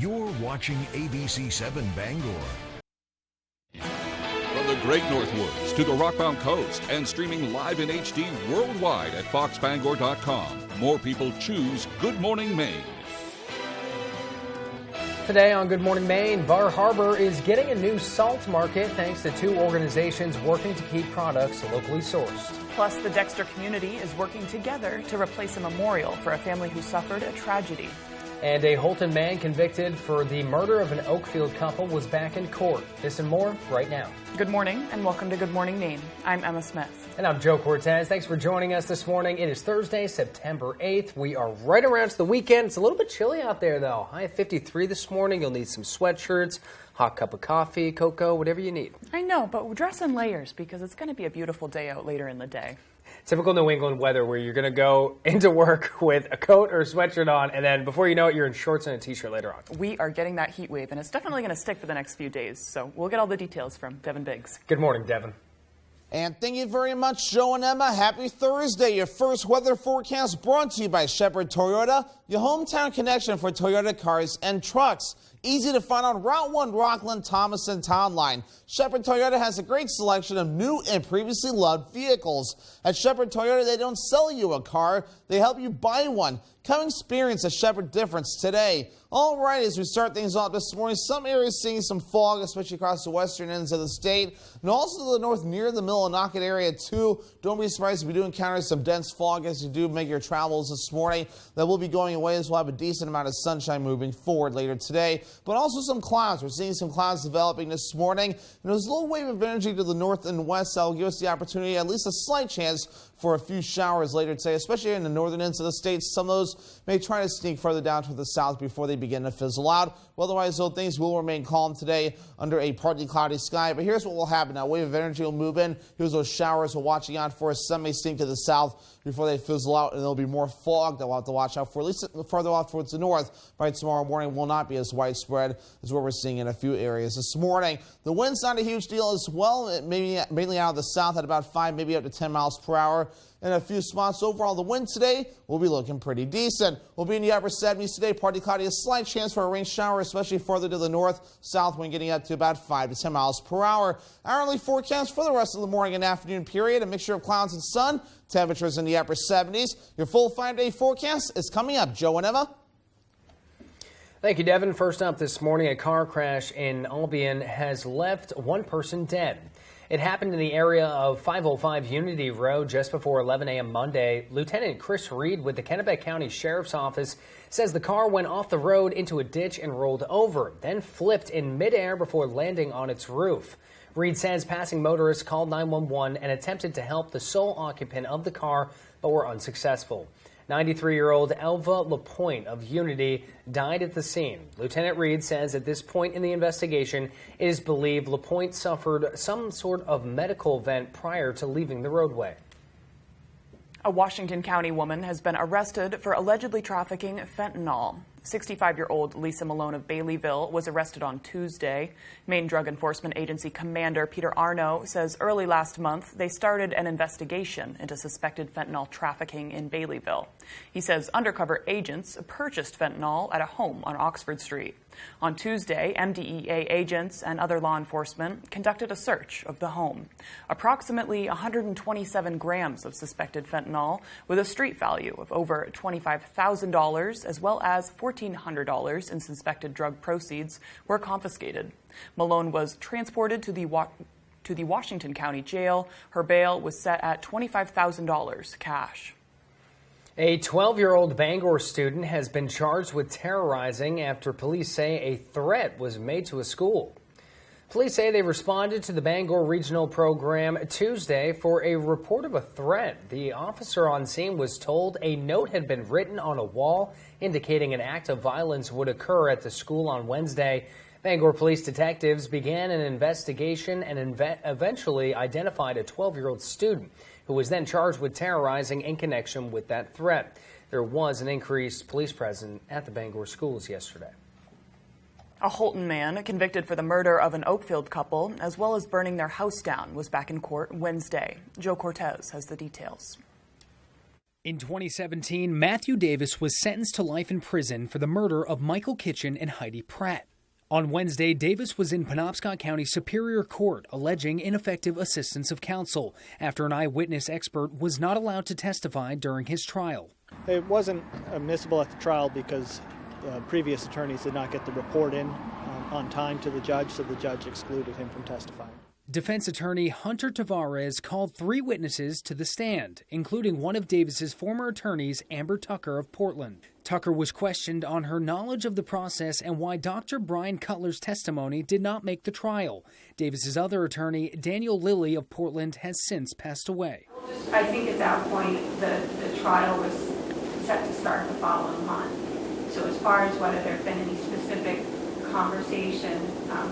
You're watching ABC 7 Bangor. From the Great Northwoods to the Rockbound Coast and streaming live in HD worldwide at foxbangor.com. More people choose Good Morning Maine. Today on Good Morning Maine, Bar Harbor is getting a new salt market thanks to two organizations working to keep products locally sourced. Plus, the Dexter community is working together to replace a memorial for a family who suffered a tragedy. And a Holton man convicted for the murder of an Oakfield couple was back in court. This and more right now. Good morning and welcome to Good Morning Maine. I'm Emma Smith. And I'm Joe Cortez. Thanks for joining us this morning. It is Thursday, September 8th. We are right around to the weekend. It's a little bit chilly out there, though. High of 53 this morning. You'll need some sweatshirts, hot cup of coffee, cocoa, whatever you need. I know, but dress in layers because it's going to be a beautiful day out later in the day. Typical New England weather where you're going to go into work with a coat or a sweatshirt on, and then before you know it, you're in shorts and a t-shirt later on. We are getting that heat wave, and it's definitely going to stick for the next few days. So we'll get all the details from Devin Biggs. Good morning, Devin. And thank you very much, Joe and Emma. Happy Thursday. Your first weather forecast brought to you by Shepherd Toyota, your hometown connection for Toyota cars and trucks. Easy to find on Route 1 Rockland, Thomas, and Town Line. Shepherd Toyota has a great selection of new and previously loved vehicles. At Shepherd Toyota, they don't sell you a car, they help you buy one. Come experience a Shepherd difference today. All right, as we start things off this morning, some areas seeing some fog, especially across the western ends of the state, and also to the north near the Millinocket area, too. Don't be surprised if you do encounter some dense fog as you do make your travels this morning. That will be going away as we'll have a decent amount of sunshine moving forward later today, but also some clouds. We're seeing some clouds developing this morning, and there's a little wave of energy to the north and west that will give us the opportunity, at least a slight chance, for a few showers later today, especially in the northern ends of the state. Some of those may try to sneak further down to the south before they begin to fizzle out. Otherwise, though, things will remain calm today under a partly cloudy sky. But here's what will happen. Now, a wave of energy will move in. Here's those showers we're watching out for. Some may sneak to the south before they fizzle out, and there'll be more fog that we'll have to watch out for, at least further off towards the north. By tomorrow morning will not be as widespread as what we're seeing in a few areas this morning. The wind's not a huge deal as well, mainly out of the south at about 5, maybe up to 10 miles per hour. In a few spots overall, the wind today will be looking pretty decent. We'll be in the upper 70s today. Partly cloudy, a slight chance for a rain shower, especially further to the north. South wind getting up to about 5 to 10 miles per hour. Hourly forecast for the rest of the morning and afternoon period. A mixture of clouds and sun. Temperatures in the upper 70s. Your full 5-day forecast is coming up. Joe and Emma. Thank you, Devin. First up this morning, a car crash in Albion has left one person dead. It happened in the area of 505 Unity Road just before 11 a.m. Monday. Lieutenant Chris Reed with the Kennebec County Sheriff's Office says the car went off the road into a ditch and rolled over, then flipped in midair before landing on its roof. Reed says passing motorists called 911 and attempted to help the sole occupant of the car, but were unsuccessful. 93-year-old Elva LaPointe of Unity died at the scene. Lieutenant Reed says at this point in the investigation, it is believed LaPointe suffered some sort of medical event prior to leaving the roadway. A Washington County woman has been arrested for allegedly trafficking fentanyl. 65-year-old Lisa Malone of Baileyville was arrested on Tuesday. Maine Drug Enforcement Agency Commander Peter Arno says early last month they started an investigation into suspected fentanyl trafficking in Baileyville. He says undercover agents purchased fentanyl at a home on Oxford Street. On Tuesday, MDEA agents and other law enforcement conducted a search of the home. Approximately 127 grams of suspected fentanyl with a street value of over $25,000 as well as $1,400 in suspected drug proceeds were confiscated. Malone was transported to the Washington County Jail. Her bail was set at $25,000 cash. A 12-year-old Bangor student has been charged with terrorizing after police say a threat was made to a school. Police say they responded to the Bangor Regional Program Tuesday for a report of a threat. The officer on scene was told a note had been written on a wall indicating an act of violence would occur at the school on Wednesday. Bangor police detectives began an investigation and eventually identified a 12-year-old student who was then charged with terrorizing in connection with that threat. There was an increased police presence at the Bangor schools yesterday. A Holton man convicted for the murder of an Oakfield couple, as well as burning their house down, was back in court Wednesday. Joe Cortez has the details. In 2017, Matthew Davis was sentenced to life in prison for the murder of Michael Kitchen and Heidi Pratt. On Wednesday, Davis was in Penobscot County Superior Court alleging ineffective assistance of counsel after an eyewitness expert was not allowed to testify during his trial. It wasn't admissible at the trial because previous attorneys did not get the report in on time to the judge, so the judge excluded him from testifying. Defense attorney Hunter Tavares called 3 witnesses to the stand, including one of Davis's former attorneys, Amber Tucker of Portland. Tucker was questioned on her knowledge of the process and why Dr. Brian Cutler's testimony did not make the trial. Davis's other attorney, Daniel Lilly of Portland, has since passed away. I think at that point the trial was set to start the following month. So as far as whether there have been any specific conversation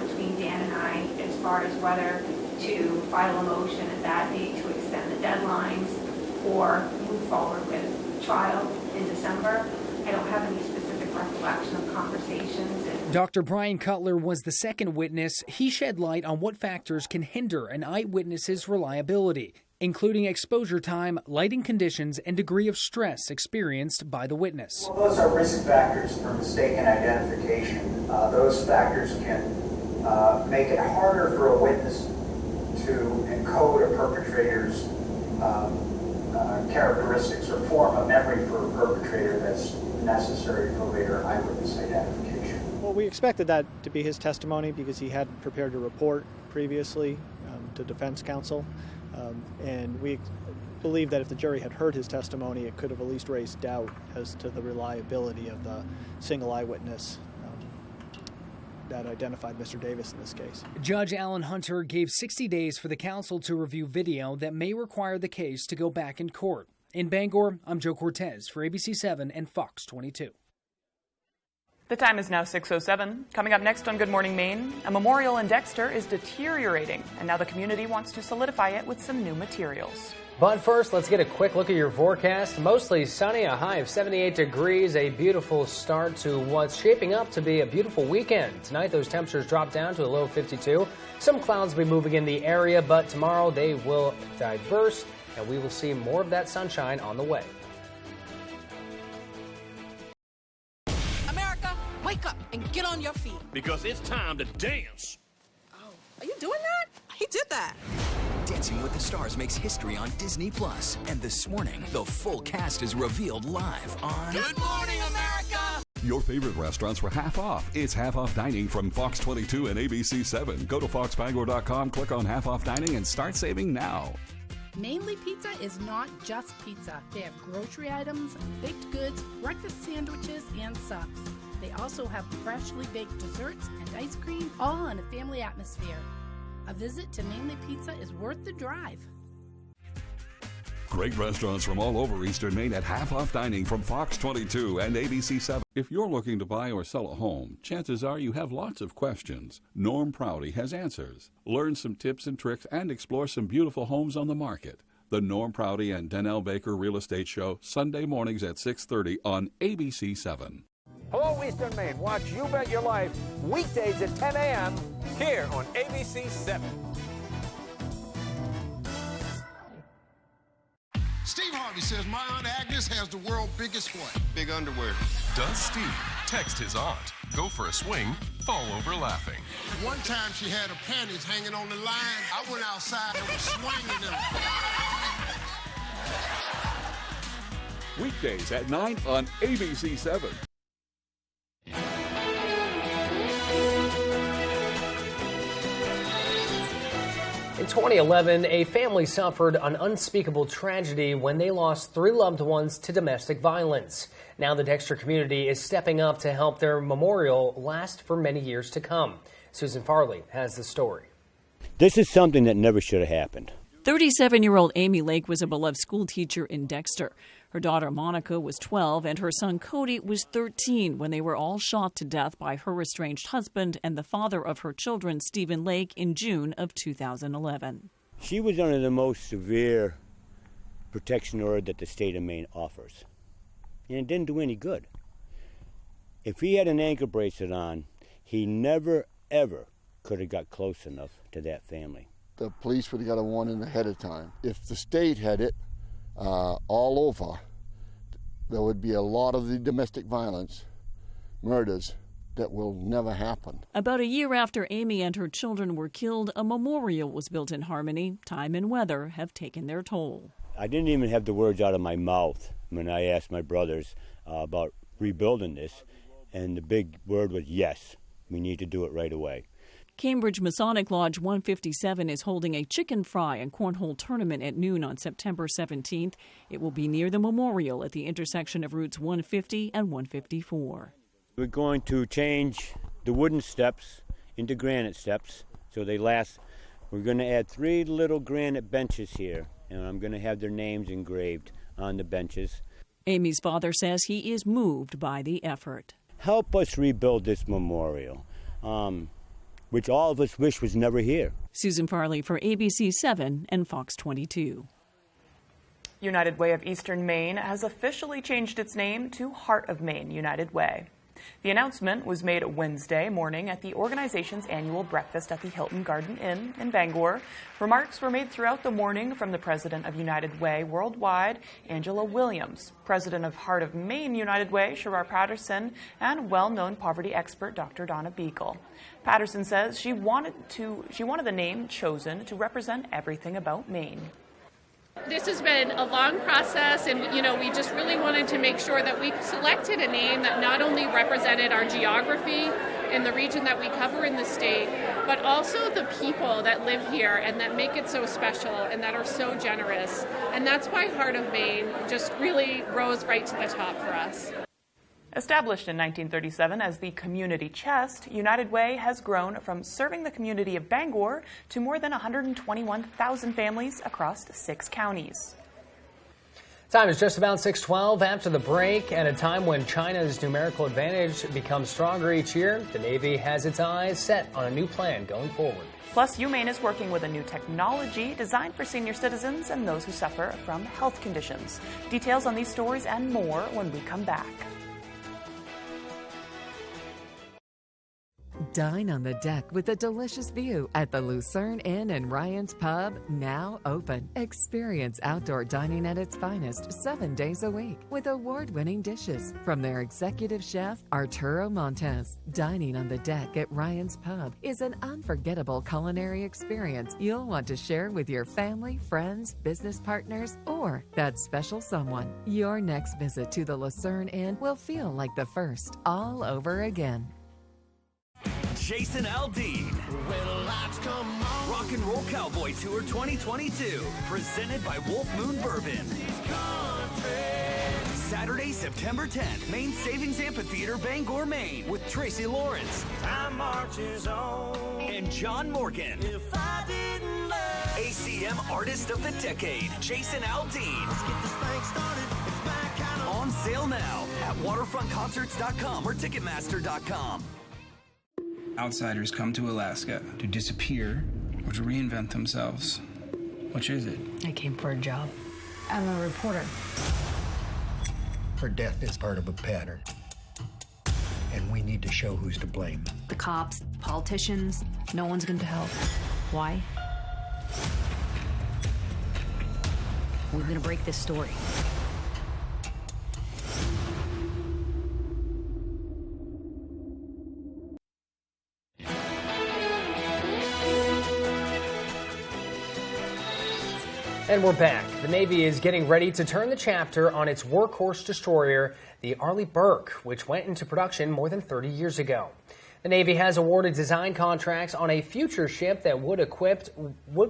between Dan and I as far as whether to file a motion at that date to extend the deadlines or move forward with trial in December, I don't have any specific recollection of conversations. Dr. Brian Cutler was the second witness. He shed light on what factors can hinder an eyewitness's reliability, including exposure time, lighting conditions, and degree of stress experienced by the witness. Well, those are risk factors for mistaken identification. Those factors can make it harder for a witness to encode a perpetrator's characteristics or form a memory for a perpetrator that's necessary for later eyewitness identification. Well, we expected that to be his testimony because he had prepared a report previously to defense counsel. And we believe that if the jury had heard his testimony, it could have at least raised doubt as to the reliability of the single eyewitness that identified Mr. Davis in this case. Judge Alan Hunter gave 60 days for the counsel to review video that may require the case to go back in court. In Bangor, I'm Joe Cortez for ABC 7 and Fox 22. The time is now 6:07. Coming up next on Good Morning Maine, a memorial in Dexter is deteriorating, and now the community wants to solidify it with some new materials. But first, let's get a quick look at your forecast. Mostly sunny, a high of 78 degrees, a beautiful start to what's shaping up to be a beautiful weekend. Tonight, those temperatures drop down to a low of 52. Some clouds will be moving in the area, but tomorrow they will diverse, and we will see more of that sunshine on the way. Wake up and get on your feet. Because it's time to dance. Oh, are you doing that? He did that. Dancing with the Stars makes history on Disney+. And this morning, the full cast is revealed live on Good Morning America! Your favorite restaurants for half off. It's half off dining from Fox 22 and ABC 7. Go to foxbangor.com, click on half off dining, and start saving now. Mainly Pizza is not just pizza. They have grocery items, baked goods, breakfast sandwiches, and subs. They also have freshly baked desserts and ice cream, all in a family atmosphere. A visit to Mainly Pizza is worth the drive. Great restaurants from all over Eastern Maine at half off dining from Fox 22 and ABC 7. If you're looking to buy or sell a home, chances are you have lots of questions. Norm Prouty has answers. Learn some tips and tricks and explore some beautiful homes on the market. The Norm Prouty and Donnell Baker Real Estate Show, Sunday mornings at 6:30 on ABC 7. Hello, Eastern Maine. Watch You Bet Your Life weekdays at 10 a.m. here on ABC 7. Steve Harvey says my Aunt Agnes has the world's biggest what? Big underwear. Does Steve text his aunt, go for a swing, fall over laughing? One time she had her panties hanging on the line. I went outside and was swinging them. Weekdays at 9 on ABC 7. In 2011, a family suffered an unspeakable tragedy when they lost 3 loved ones to domestic violence. Now the Dexter community is stepping up to help their memorial last for many years to come. Susan Farley has the story. This is something that never should have happened. 37-year-old Amy Lake was a beloved school teacher in Dexter. Her daughter Monica was 12 and her son Cody was 13 when they were all shot to death by her estranged husband and the father of her children, Stephen Lake, in June of 2011. She was under the most severe protection order that the state of Maine offers. And it didn't do any good. If he had an ankle bracelet on, he never, ever could have got close enough to that family. The police would have got a warning ahead of time. If the state had it all over, there would be a lot of the domestic violence, murders, that will never happen. About a year after Amy and her children were killed, a memorial was built in Harmony. Time and weather have taken their toll. I didn't even have the words out of my mouth when I asked my brothers about rebuilding this, and the big word was yes, we need to do it right away. Cambridge Masonic Lodge 157 is holding a chicken fry and cornhole tournament at noon on September 17th. It will be near the memorial at the intersection of routes 150 and 154. We're going to change the wooden steps into granite steps so they last. We're going to add 3 little granite benches here, and I'm going to have their names engraved on the benches. Amy's father says he is moved by the effort. Help us rebuild this memorial, which all of us wish was never here. Susan Farley for ABC 7 and Fox 22. United Way of Eastern Maine has officially changed its name to Heart of Maine United Way. The announcement was made Wednesday morning at the organization's annual breakfast at the Hilton Garden Inn in Bangor. Remarks were made throughout the morning from the president of United Way Worldwide, Angela Williams, president of Heart of Maine United Way, Sherrar Patterson, and well-known poverty expert Dr. Donna Beagle. Patterson says she wanted the name chosen to represent everything about Maine. This has been a long process, and we just really wanted to make sure that we selected a name that not only represented our geography and the region that we cover in the state, but also the people that live here and that make it so special and that are so generous. And that's why Heart of Maine just really rose right to the top for us. Established in 1937 as the community chest, United Way has grown from serving the community of Bangor to more than 121,000 families across 6 counties. Time is just about 6:12 after the break. At a time when China's numerical advantage becomes stronger each year, the Navy has its eyes set on a new plan going forward. Plus, UMaine is working with a new technology designed for senior citizens and those who suffer from health conditions. Details on these stories and more when we come back. Dine on the deck with a delicious view at the Lucerne Inn and Ryan's Pub, now open. Experience outdoor dining at its finest 7 days a week with award-winning dishes from their executive chef, Arturo Montes. Dining on the deck at Ryan's Pub is an unforgettable culinary experience you'll want to share with your family, friends, business partners, or that special someone. Your next visit to the Lucerne Inn will feel like the first all over again. Jason Aldean. Rock and Roll Cowboy Tour 2022. Presented by Wolf Moon Bourbon. Saturday, September 10th, Maine Savings Amphitheater, Bangor, Maine, with Tracy Lawrence. Time marches on. And John Morgan. If I didn't love. ACM Artist of the Decade, Jason Aldean. Let's get this thing started. It's my kind of. On sale now at waterfrontconcerts.com or ticketmaster.com. Outsiders come to Alaska to disappear or to reinvent themselves. Which is it? I came for a job. I'm a reporter. Her death is part of a pattern, and we need to show who's to blame. The cops, politicians, no one's going to help. Why? We're going to break this story. And we're back. The Navy is getting ready to turn the chapter on its workhorse destroyer, the Arleigh Burke, which went into production more than 30 years ago. The Navy has awarded design contracts on a future ship that would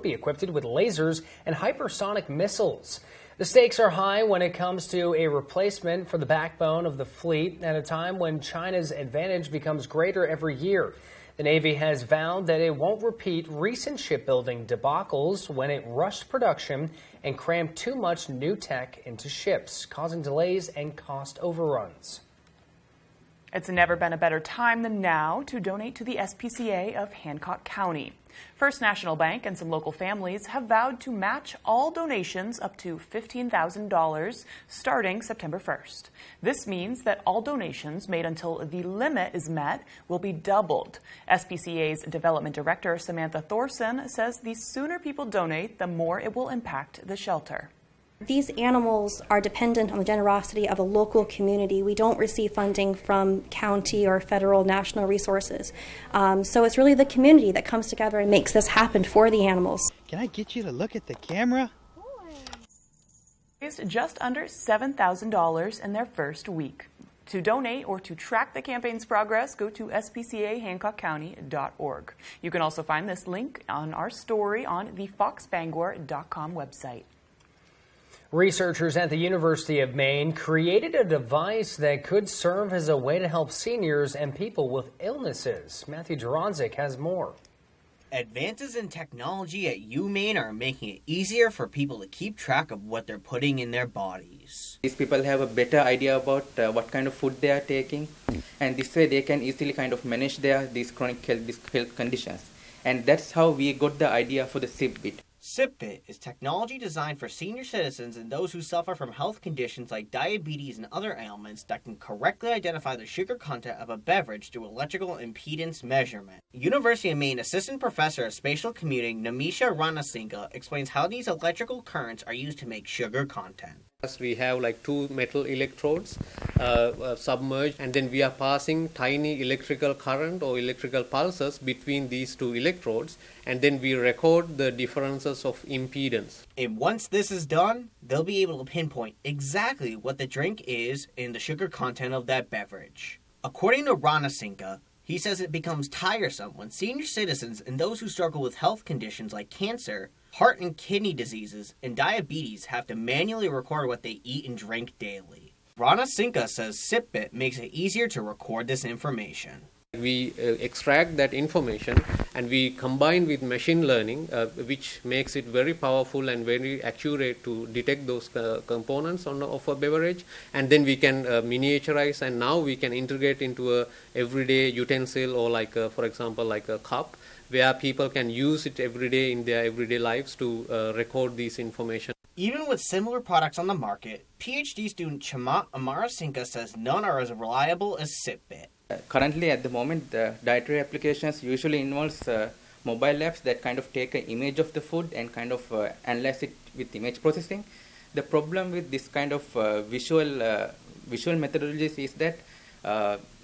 be equipped with lasers and hypersonic missiles. The stakes are high when it comes to a replacement for the backbone of the fleet at a time when China's advantage becomes greater every year. The Navy has vowed that it won't repeat recent shipbuilding debacles when it rushed production and crammed too much new tech into ships, causing delays and cost overruns. It's never been a better time than now to donate to the SPCA of Hancock County. First National Bank and some local families have vowed to match all donations up to $15,000 starting September 1st. This means that all donations made until the limit is met will be doubled. SPCA's Development Director Samantha Thorson says the sooner people donate, the more it will impact the shelter. These animals are dependent on the generosity of a local community. We don't receive funding from county or federal, national resources. So it's really the community that comes together and makes this happen for the animals. Can I get you to look at the camera? Raised just under $7,000 in their first week. To donate or to track the campaign's progress, go to spcahancockcounty.org. You can also find this link on our story on the foxbangor.com website. Researchers at the University of Maine created a device that could serve as a way to help seniors and people with illnesses. Matthew Duranzik has more. Advances in technology at UMaine are making it easier for people to keep track of what they're putting in their bodies. These people have a better idea about what kind of food they are taking, and this way they can easily kind of manage these chronic health conditions. And that's how we got the idea for the SIPBit. SIPBit is technology designed for senior citizens and those who suffer from health conditions like diabetes and other ailments that can correctly identify the sugar content of a beverage through electrical impedance measurement. University of Maine Assistant Professor of Spatial Computing Namisha Ranasinghe explains how these electrical currents are used to make sugar content. We have like two metal electrodes submerged, and then we are passing tiny electrical current or electrical pulses between these two electrodes, and then we record the differences of impedance. And once this is done, they'll be able to pinpoint exactly what the drink is and the sugar content of that beverage. According to Ranasinghe, he says it becomes tiresome when senior citizens and those who struggle with health conditions like cancer, heart and kidney diseases, and diabetes have to manually record what they eat and drink daily. Ranasinghe says SIPBit makes it easier to record this information. We extract that information and we combine with machine learning, which makes it very powerful and very accurate to detect those components of a beverage, and then we can miniaturize, and now we can integrate into a everyday utensil or like for example like a cup, where people can use it every day in their everyday lives to record this information. Even with similar products on the market, PhD student Chamat Amarasinghe says none are as reliable as SIPBit. Currently, at the moment, the dietary applications usually involves mobile apps that kind of take an image of the food and kind of analyze it with image processing. The problem with this kind of visual methodologies is that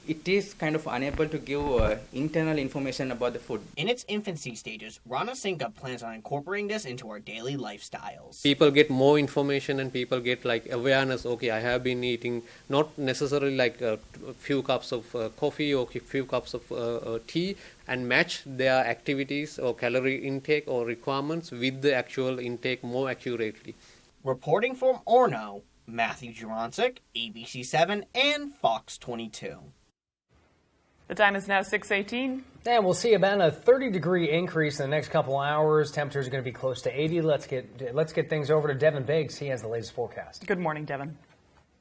it is kind of unable to give internal information about the food. In its infancy stages, Ranasinghe plans on incorporating this into our daily lifestyles. People get more information and people get like awareness. Okay, I have been eating not necessarily like a few cups of coffee or a few cups of tea, and match their activities or calorie intake or requirements with the actual intake more accurately. Reporting from Orno, Matthew Duranzik, ABC7 and Fox 22. The time is now 6:18. And we'll see about a 30-degree increase in the next couple hours. Temperatures are going to be close to 80. Let's get things over to Devin Biggs. He has the latest forecast. Good morning, Devin.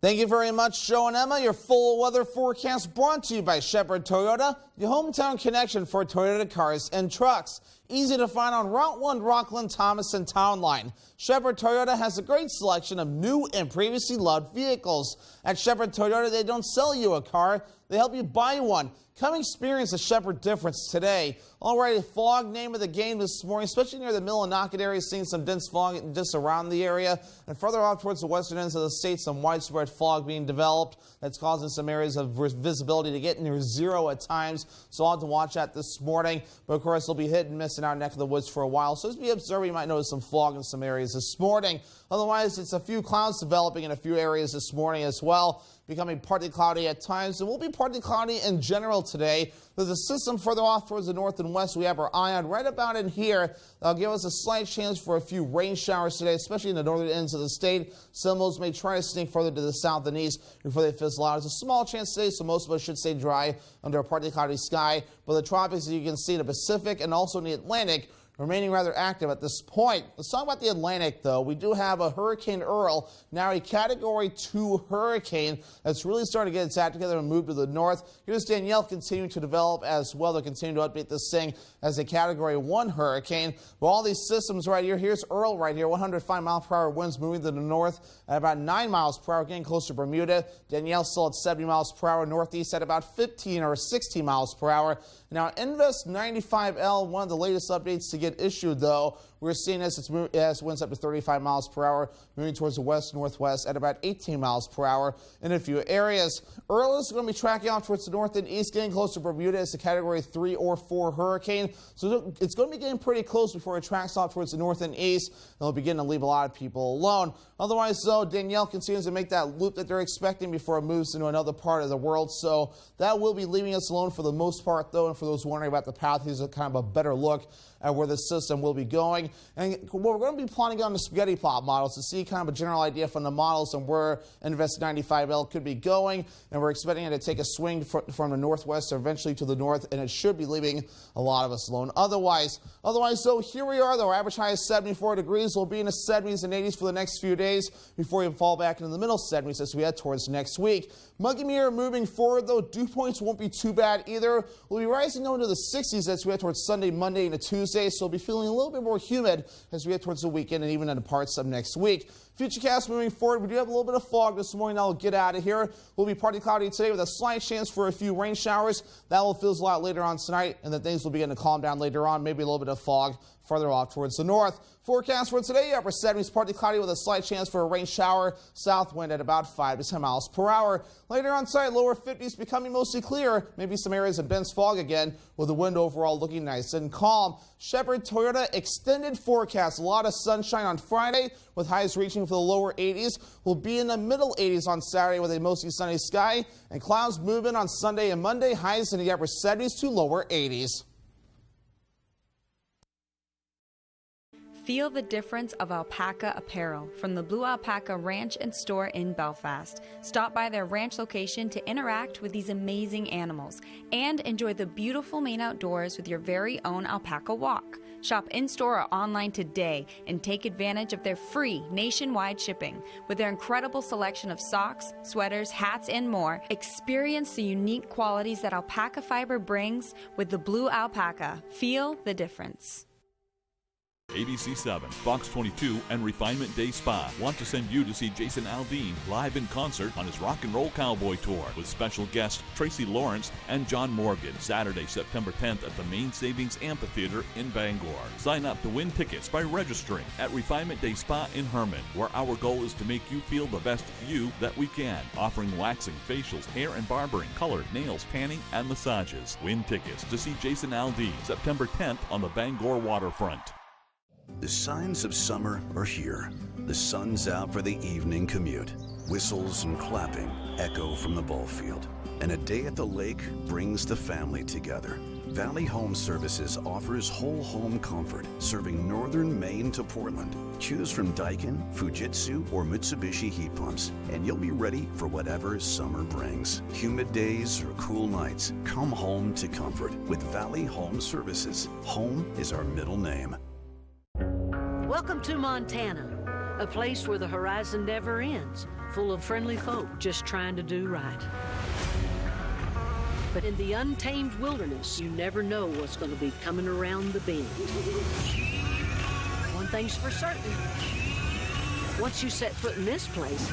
Thank you very much, Joe and Emma. Your full weather forecast brought to you by Shepherd Toyota, your hometown connection for Toyota cars and trucks. Easy to find on Route 1 Rockland, Thomas, and Town Line. Shepherd Toyota has a great selection of new and previously loved vehicles. At Shepherd Toyota, they don't sell you a car, they help you buy one. Come experience the Shepherd difference today. Already, fog name of the game this morning, especially near the Millinocket area, seeing some dense fog just around the area. And further off towards the western ends of the state, some widespread fog being developed. That's causing some areas of visibility to get near zero at times. So I'll have to watch that this morning. But of course, it'll be hit and miss in our neck of the woods for a while. So as we observe, you might notice some fog in some areas this morning. Otherwise, it's a few clouds developing in a few areas this morning as well. Becoming partly cloudy at times. It will be partly cloudy in general today. There's a system further off towards the north and west we have our eye on right about in here. That'll give us a slight chance for a few rain showers today, especially in the northern ends of the state. Some of those may try to sneak further to the south and east before they fizzle out. There's a small chance today, so most of us should stay dry under a partly cloudy sky. But the tropics, as you can see, the Pacific and also in the Atlantic, remaining rather active at this point. Let's talk about the Atlantic, though. We do have a Hurricane Earl, now a Category 2 hurricane that's really starting to get its act together and move to the north. Here's Danielle continuing to develop as well. They'll continue to update this thing as a Category 1 hurricane. Well, all these systems right here, here's Earl right here, 105-mile-per-hour winds moving to the north at about 9 miles per hour, getting close to Bermuda. Danielle still at 70 miles per hour, northeast at about 15 or 16 miles per hour. Now, Invest 95L, one of the latest updates to get issued, though, we're seeing as winds up to 35 miles per hour, moving towards the west-northwest at about 18 miles per hour in a few areas. Earliest is going to be tracking off towards the north and east, getting close to Bermuda as a Category 3 or 4 hurricane. So it's going to be getting pretty close before it tracks off towards the north and east. It'll begin to leave a lot of people alone. Otherwise, though, Danielle continues to make that loop that they're expecting before it moves into another part of the world. So that will be leaving us alone for the most part, though. And for those wondering about the path, here's a kind of a better look at where the system will be going. And what we're going to be plotting on the spaghetti plot models to see kind of a general idea from the models and where Invest 95L could be going. And we're expecting it to take a swing from the northwest or eventually to the north, and it should be leaving a lot of us alone. Otherwise, though, here we are, though. Our average high is 74 degrees. We'll be in the 70s and 80s for the next few days before we fall back into the middle 70s as we head towards next week. Muggy mirror moving forward, though. Dew points won't be too bad either. We'll be rising down to the 60s as we head towards Sunday, Monday, and Tuesday, so we'll be feeling a little bit more humid as we head towards the weekend and even into parts of next week. Futurecast moving forward, we do have a little bit of fog this morning that will get out of here. We'll be partly cloudy today with a slight chance for a few rain showers. That will fizzle out later on tonight, and then things will begin to calm down later on, maybe a little bit of fog farther off towards the north. Forecast for today, upper 70s, partly cloudy with a slight chance for a rain shower. South wind at about 5 to 10 miles per hour. Later on tonight, lower 50s becoming mostly clear. Maybe some areas of dense fog again, with the wind overall looking nice and calm. Shepherd Toyota extended forecast. A lot of sunshine on Friday with highs reaching for the lower 80s. We'll be in the middle 80s on Saturday with a mostly sunny sky. And clouds move in on Sunday and Monday. Highs in the upper 70s to lower 80s. Feel the difference of alpaca apparel from the Blue Alpaca Ranch and Store in Belfast. Stop by their ranch location to interact with these amazing animals and enjoy the beautiful Maine outdoors with your very own alpaca walk. Shop in-store or online today and take advantage of their free nationwide shipping. With their incredible selection of socks, sweaters, hats, and more, experience the unique qualities that alpaca fiber brings with the Blue Alpaca. Feel the difference. ABC 7, Fox 22, and Refinement Day Spa want to send you to see Jason Aldean live in concert on his Rock and Roll Cowboy Tour with special guests Tracy Lawrence and John Morgan, Saturday, September 10th at the Maine Savings Amphitheater in Bangor. Sign up to win tickets by registering at Refinement Day Spa in Herman, where our goal is to make you feel the best you that we can, offering waxing, facials, hair and barbering, colored, nails, tanning, and massages. Win tickets to see Jason Aldean, September 10th on the Bangor waterfront. The signs of summer are here. The sun's out for the evening commute. Whistles and clapping echo from the ball field. And a day at the lake brings the family together. Valley Home Services offers whole home comfort, serving northern Maine to Portland. Choose from Daikin, Fujitsu, or Mitsubishi heat pumps, and you'll be ready for whatever summer brings. Humid days or cool nights, come home to comfort with Valley Home Services. Home is our middle name. Welcome to Montana, a place where the horizon never ends, full of friendly folk just trying to do right. But in the untamed wilderness, you never know what's going to be coming around the bend. One thing's for certain, once you set foot in this place,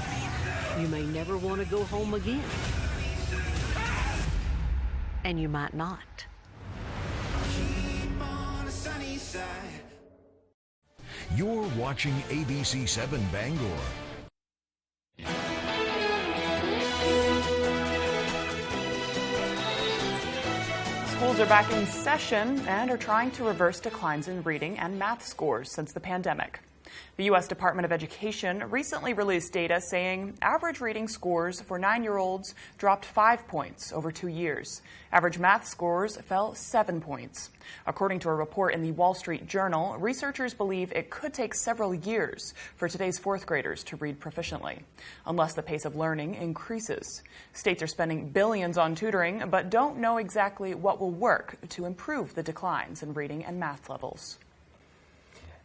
you may never want to go home again. And you might not. Keep on the sunny side. You're watching ABC 7 Bangor. Schools are back in session and are trying to reverse declines in reading and math scores since the pandemic. The U.S. Department of Education recently released data saying average reading scores for 9-year-olds dropped 5 points over 2 years. Average math scores fell 7 points. According to a report in the Wall Street Journal, researchers believe it could take several years for today's fourth graders to read proficiently, unless the pace of learning increases. States are spending billions on tutoring, but don't know exactly what will work to improve the declines in reading and math levels.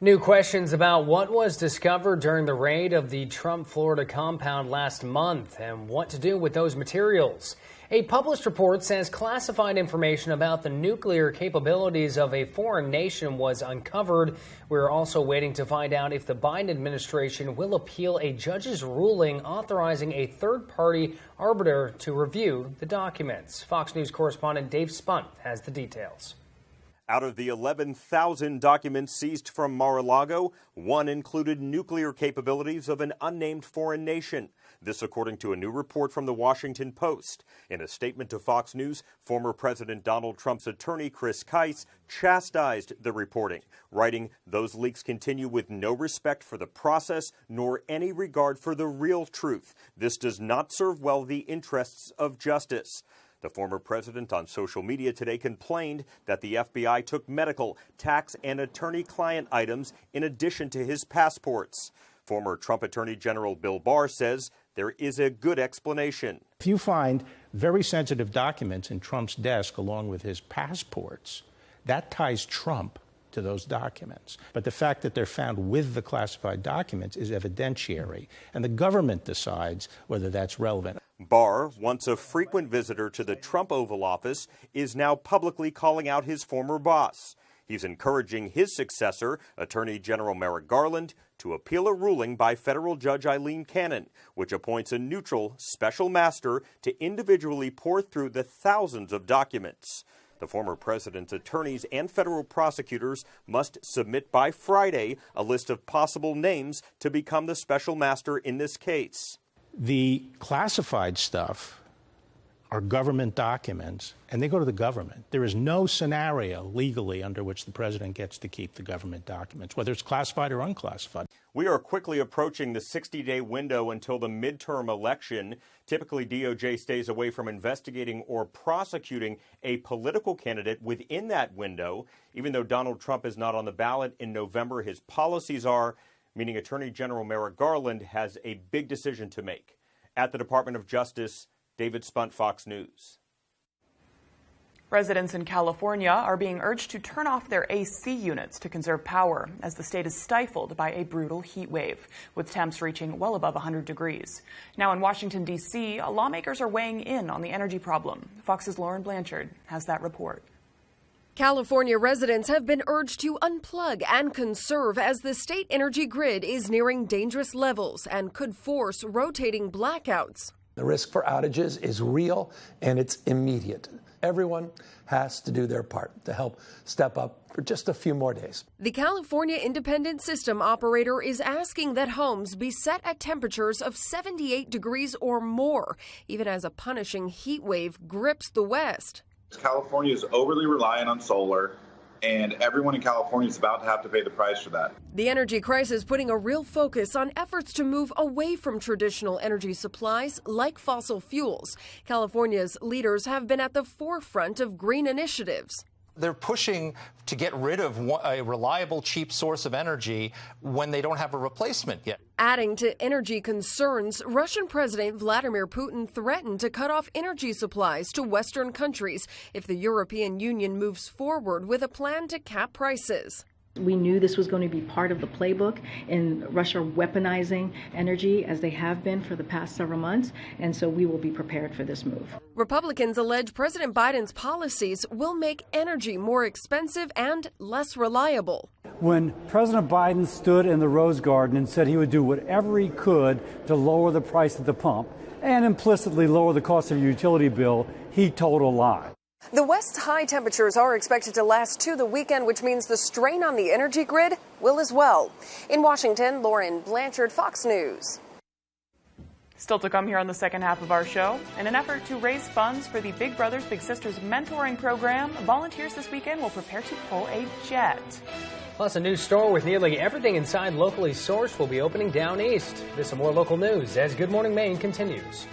New questions about what was discovered during the raid of the Trump Florida compound last month and what to do with those materials. A published report says classified information about the nuclear capabilities of a foreign nation was uncovered. We're also waiting to find out if the Biden administration will appeal a judge's ruling authorizing a third-party arbiter to review the documents. Fox News correspondent Dave Spunt has the details. Out of the 11,000 documents seized from Mar-a-Lago, one included nuclear capabilities of an unnamed foreign nation. This according to a new report from the Washington Post. In a statement to Fox News, former President Donald Trump's attorney Chris Kise chastised the reporting, writing, "Those leaks continue with no respect for the process nor any regard for the real truth. This does not serve well the interests of justice." The former president on social media today complained that the FBI took medical, tax, and attorney-client items in addition to his passports. Former Trump Attorney General Bill Barr says there is a good explanation. If you find very sensitive documents in Trump's desk along with his passports, that ties Trump to those documents. But the fact that they're found with the classified documents is evidentiary, and the government decides whether that's relevant. Barr, once a frequent visitor to the Trump Oval Office, is now publicly calling out his former boss. He's encouraging his successor, Attorney General Merrick Garland, to appeal a ruling by federal Judge Eileen Cannon, which appoints a neutral special master to individually pore through the thousands of documents. The former president's attorneys and federal prosecutors must submit by Friday a list of possible names to become the special master in this case. The classified stuff are government documents, and they go to the government. There is no scenario legally under which the president gets to keep the government documents, whether it's classified or unclassified. We are quickly approaching the 60-day window until the midterm election. Typically, DOJ stays away from investigating or prosecuting a political candidate within that window. Even though Donald Trump is not on the ballot in November, his policies are, meaning Attorney General Merrick Garland has a big decision to make. At the Department of Justice, David Spunt, Fox News. Residents in California are being urged to turn off their AC units to conserve power as the state is stifled by a brutal heat wave, with temps reaching well above 100 degrees. Now in Washington, D.C., lawmakers are weighing in on the energy problem. Fox's Lauren Blanchard has that report. California residents have been urged to unplug and conserve as the state energy grid is nearing dangerous levels and could force rotating blackouts. The risk for outages is real and it's immediate. Everyone has to do their part to help step up for just a few more days. The California Independent System Operator is asking that homes be set at temperatures of 78 degrees or more, even as a punishing heat wave grips the West. California is overly reliant on solar, and everyone in California is about to have to pay the price for that. The energy crisis putting a real focus on efforts to move away from traditional energy supplies like fossil fuels. California's leaders have been at the forefront of green initiatives. They're pushing to get rid of a reliable, cheap source of energy when they don't have a replacement yet. Adding to energy concerns, Russian President Vladimir Putin threatened to cut off energy supplies to Western countries if the European Union moves forward with a plan to cap prices. We knew this was going to be part of the playbook in Russia weaponizing energy as they have been for the past several months, and so we will be prepared for this move. Republicans allege President Biden's policies will make energy more expensive and less reliable. When President Biden stood in the Rose Garden and said he would do whatever he could to lower the price at the pump and implicitly lower the cost of your utility bill, he told a lie. The West's high temperatures are expected to last to the weekend, which means the strain on the energy grid will as well. In Washington, Lauren Blanchard, Fox News. Still to come here on the second half of our show, in an effort to raise funds for the Big Brothers Big Sisters mentoring program, volunteers this weekend will prepare to pull a jet. Plus, a new store with nearly everything inside locally sourced will be opening down east. This and more local news as Good Morning Maine continues.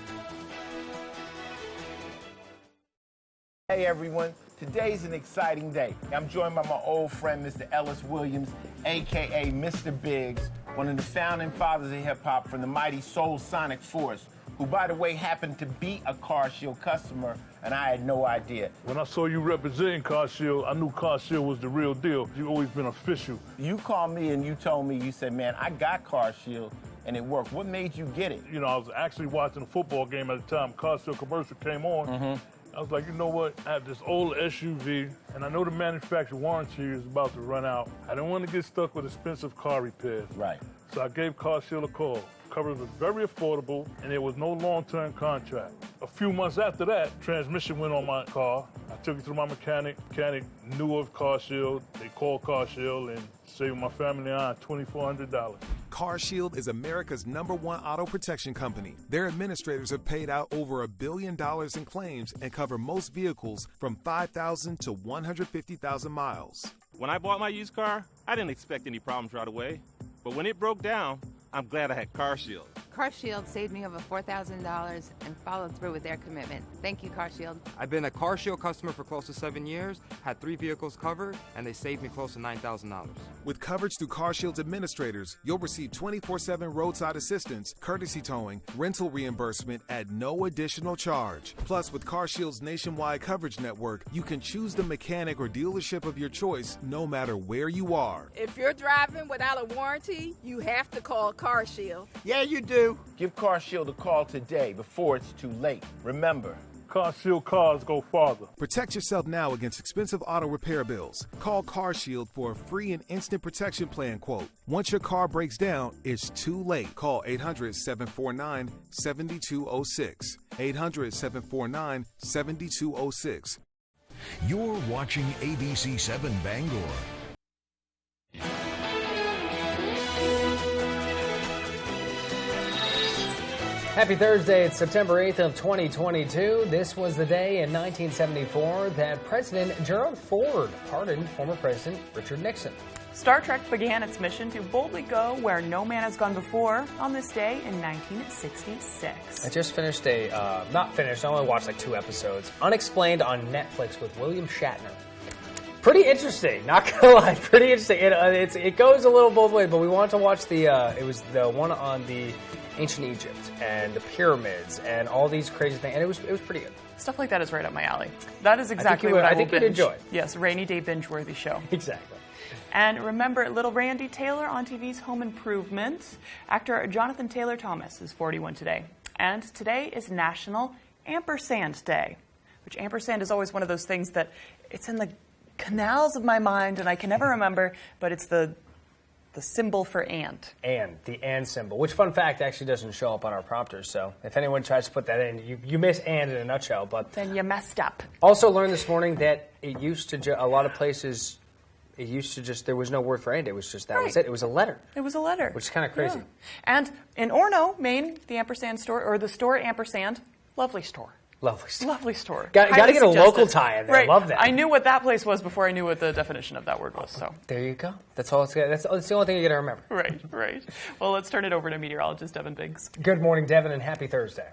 Hey everyone, today's an exciting day. I'm joined by my old friend, Mr. Ellis Williams, aka Mr. Biggs, one of the founding fathers of hip hop from the mighty Soul Sonic Force, who by the way happened to be a Car Shield customer, and I had no idea. When I saw you representing Car Shield, I knew Car Shield was the real deal. You've always been official. You called me and you told me, you said, man, I got Car Shield and it worked. What made you get it? You know, I was actually watching a football game at the time. Car Shield commercial came on. I was like, you know what? I have this old SUV, and I know the manufacturer warranty is about to run out. I didn't want to get stuck with expensive car repairs. Right. So I gave Car Shield a call. Coverage was very affordable, and there was no long-term contract. A few months after that, transmission went on my car. I took it to my mechanic. Mechanic knew of CarShield. They called CarShield and saved my family and I $2,400. CarShield is America's #1 auto protection company. Their administrators have paid out over $1 billion in claims and cover most vehicles from 5,000 to 150,000 miles. When I bought my used car, I didn't expect any problems right away. But when it broke down, I'm glad I had CarShield. CarShield saved me over $4,000 and followed through with their commitment. Thank you, CarShield. I've been a CarShield customer for close to 7 years, had 3 vehicles covered, and they saved me close to $9,000. With coverage through CarShield's administrators, you'll receive 24/7 roadside assistance, courtesy towing, rental reimbursement at no additional charge. Plus, with CarShield's nationwide coverage network, you can choose the mechanic or dealership of your choice no matter where you are. If you're driving without a warranty, you have to call CarShield. Yeah, you do. Give CarShield a call today before it's too late. Remember, CarShield cars go farther. Protect yourself now against expensive auto repair bills. Call CarShield for a free and instant protection plan quote. Once your car breaks down, it's too late. Call 800-749-7206. 800-749-7206. You're watching ABC 7 Bangor. Happy Thursday. It's September 8th of 2022. This was the day in 1974 that President Gerald Ford pardoned former President Richard Nixon. Star Trek began its mission to boldly go where no man has gone before on this day in 1966. I just finished not finished, I only watched like 2 episodes. Unexplained on Netflix with William Shatner. Pretty interesting, not gonna lie, pretty interesting. It goes a little both ways, but we wanted to watch it was the one on the ancient Egypt and the pyramids and all these crazy things, and it was pretty good. Stuff like that is right up my alley. That is exactly what I think you'd enjoy. Yes, rainy day binge-worthy show. Exactly. And remember little Randy Taylor on TV's Home Improvement. Actor Jonathan Taylor Thomas is 41 today. And today is National Ampersand Day, which ampersand is always one of those things that it's in the canals of my mind and I can never remember, but it's the symbol for and. And, the and symbol, which, fun fact, actually doesn't show up on our prompters. So if anyone tries to put that in, you miss and in a nutshell. But then you messed up. Also learned this morning that it used to, a lot of places, it used to just, there was no word for and. It was just, that was it. It was a letter. It was a letter. Which is kind of crazy. Yeah. And in Orono, Maine, the ampersand store, or the store Ampersand, lovely store. Lovely store. Lovely store. Got to get a local tie in there. Right. Love that. I knew what that place was before I knew what the definition of that word was. So there you go. That's all. That's the only thing you got to remember. Right. Well, let's turn it over to meteorologist Devin Biggs. Good morning, Devin, and happy Thursday.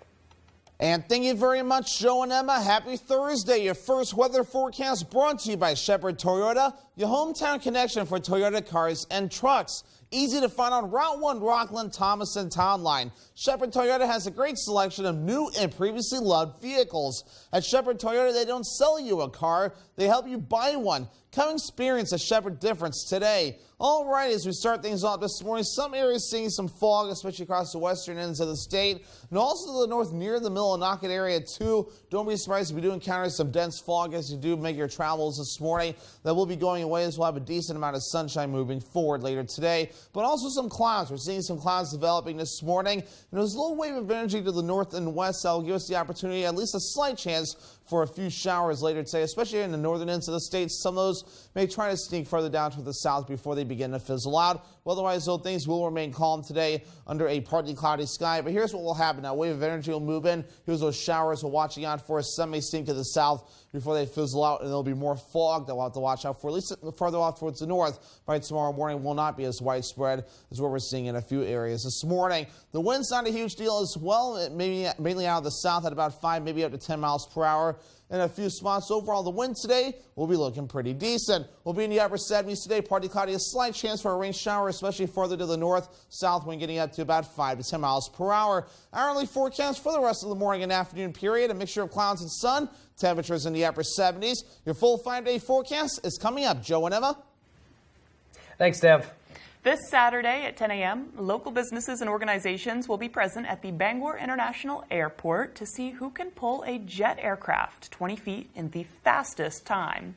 And thank you very much, Joe and Emma. Happy Thursday. Your first weather forecast brought to you by Shepherd Toyota, your hometown connection for Toyota cars and trucks. Easy to find on Route 1 Rockland, Thomas, and Town Line. Shepherd Toyota has a great selection of new and previously loved vehicles. At Shepherd Toyota, they don't sell you a car, they help you buy one. Come experience a Shepherd difference today. All right, as we start things off this morning, some areas seeing some fog, especially across the western ends of the state, and also to the north near the Millinocket area too. Don't be surprised if you do encounter some dense fog as you do make your travels this morning. That will be going away as we'll have a decent amount of sunshine moving forward later today, but also some clouds. We're seeing some clouds developing this morning, and there's a little wave of energy to the north and west that will give us the opportunity, at least a slight chance for a few showers later today, especially in the northern ends of the state. Some of those may try to sneak further down to the south before they begin to fizzle out. Well, otherwise, though, things will remain calm today under a partly cloudy sky. But here's what will happen now. A wave of energy will move in. Here's those showers we're watching out for. Some may sneak to the south before they fizzle out, and there'll be more fog that we'll have to watch out for. At least further off towards the north by tomorrow morning will not be as widespread as what we're seeing in a few areas this morning. The wind's not a huge deal as well, mainly out of the south at about 5, maybe up to 10 miles per hour. In a few spots overall, the wind today will be looking pretty decent. We'll be in the upper 70s today, partly cloudy, a slight chance for a rain shower, especially further to the north. South wind getting up to about 5 to 10 miles per hour. Hourly forecast for the rest of the morning and afternoon period, a mixture of clouds and sun. Temperatures in the upper 70s. Your full 5-day forecast is coming up. Joe and Emma. Thanks, Dev. This Saturday at 10 a.m., local businesses and organizations will be present at the Bangor International Airport to see who can pull a jet aircraft 20 feet in the fastest time.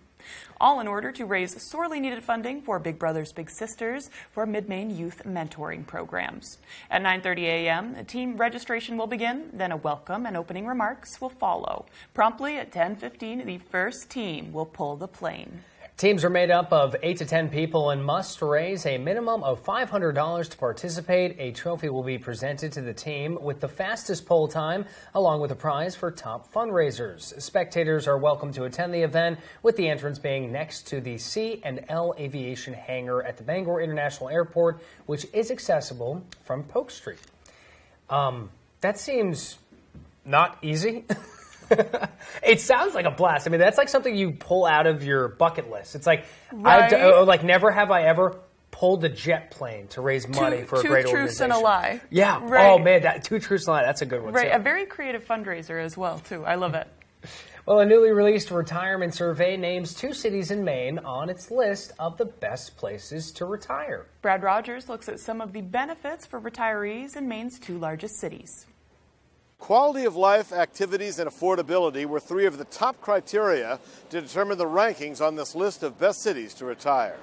All in order to raise sorely needed funding for Big Brothers Big Sisters for Mid-Maine youth mentoring programs. At 9:30 a.m., team registration will begin, then a welcome and opening remarks will follow. Promptly at 10:15, the first team will pull the plane. Teams are made up of 8 to 10 people and must raise a minimum of $500 to participate. A trophy will be presented to the team with the fastest pole time, along with a prize for top fundraisers. Spectators are welcome to attend the event, with the entrance being next to the C&L Aviation hangar at the Bangor International Airport, which is accessible from Polk Street. That seems not easy. It sounds like a blast. I mean, that's like something you pull out of your bucket list. It's like, Right. Never have I ever pulled a jet plane to raise money for a great organization. Two truths and a lie. Yeah. Right. Oh, man, 2 truths and a lie. That's a good one, Right. too. A very creative fundraiser as well, too. I love it. Well, a newly released retirement survey names 2 cities in Maine on its list of the best places to retire. Brad Rogers looks at some of the benefits for retirees in Maine's 2 largest cities. Quality of life, activities, and affordability were 3 of the top criteria to determine the rankings on this list of best cities to retire.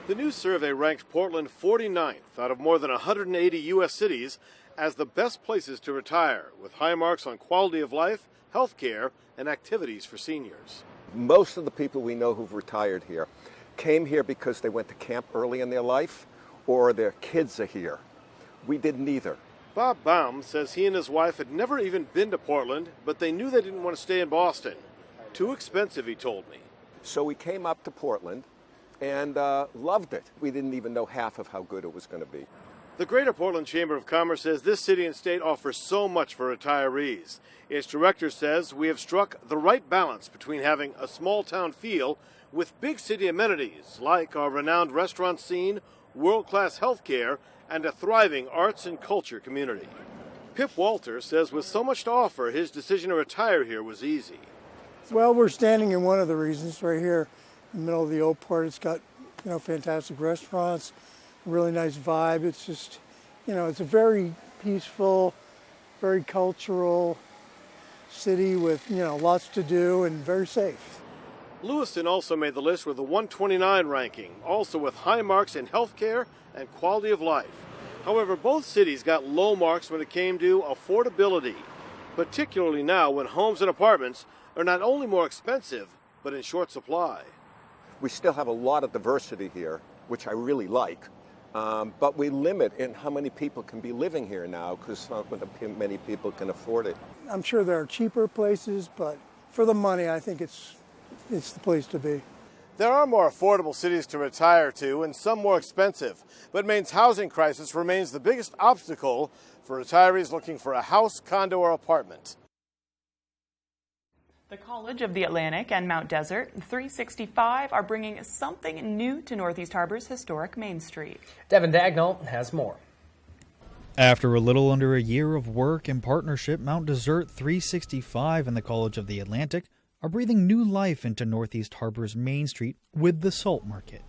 The new survey ranked Portland 49th out of more than 180 U.S. cities as the best places to retire, with high marks on quality of life, health care, and activities for seniors. Most of the people we know who've retired here came here because they went to camp early in their life or their kids are here. We did neither. Bob Baum says he and his wife had never even been to Portland, but they knew they didn't want to stay in Boston. Too expensive, he told me. So we came up to Portland and loved it. We didn't even know half of how good it was going to be. The Greater Portland Chamber of Commerce says this city and state offers so much for retirees. Its director says we have struck the right balance between having a small town feel with big city amenities like our renowned restaurant scene, world-class health care, and a thriving arts and culture community. Pip Walter says with so much to offer, his decision to retire here was easy. Well, we're standing in one of the reasons right here in the middle of the old part. It's got, fantastic restaurants, a really nice vibe. It's just, it's a very peaceful, very cultural city with, lots to do and very safe. Lewiston also made the list with a 129 ranking, also with high marks in health care and quality of life. However, both cities got low marks when it came to affordability, particularly now when homes and apartments are not only more expensive, but in short supply. We still have a lot of diversity here, which I really like, but we limit in how many people can be living here now because not many people can afford it. I'm sure there are cheaper places, but for the money, I think it's the place to be. There are more affordable cities to retire to and some more expensive, but Maine's housing crisis remains the biggest obstacle for retirees looking for a house, condo, or apartment. The College of the Atlantic and Mount Desert 365 are bringing something new to Northeast Harbor's historic Main Street. Devin Dagnall has more. After a little under a year of work and partnership, Mount Desert 365 and the College of the Atlantic are breathing new life into Northeast Harbor's Main Street with the Salt Market.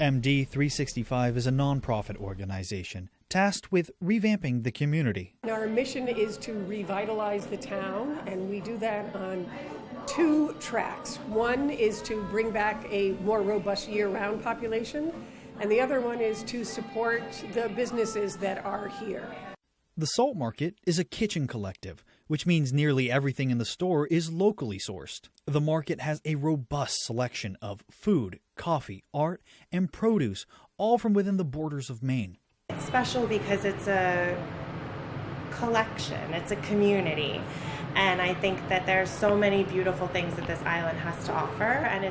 MD 365 is a nonprofit organization tasked with revamping the community. Our mission is to revitalize the town, and we do that on 2 tracks. One is to bring back a more robust year-round population, and the other one is to support the businesses that are here. The Salt Market is a kitchen collective, which means nearly everything in the store is locally sourced. The market has a robust selection of food, coffee, art, and produce, all from within the borders of Maine. It's special because it's a collection, it's a community, and I think that there's so many beautiful things that this island has to offer, and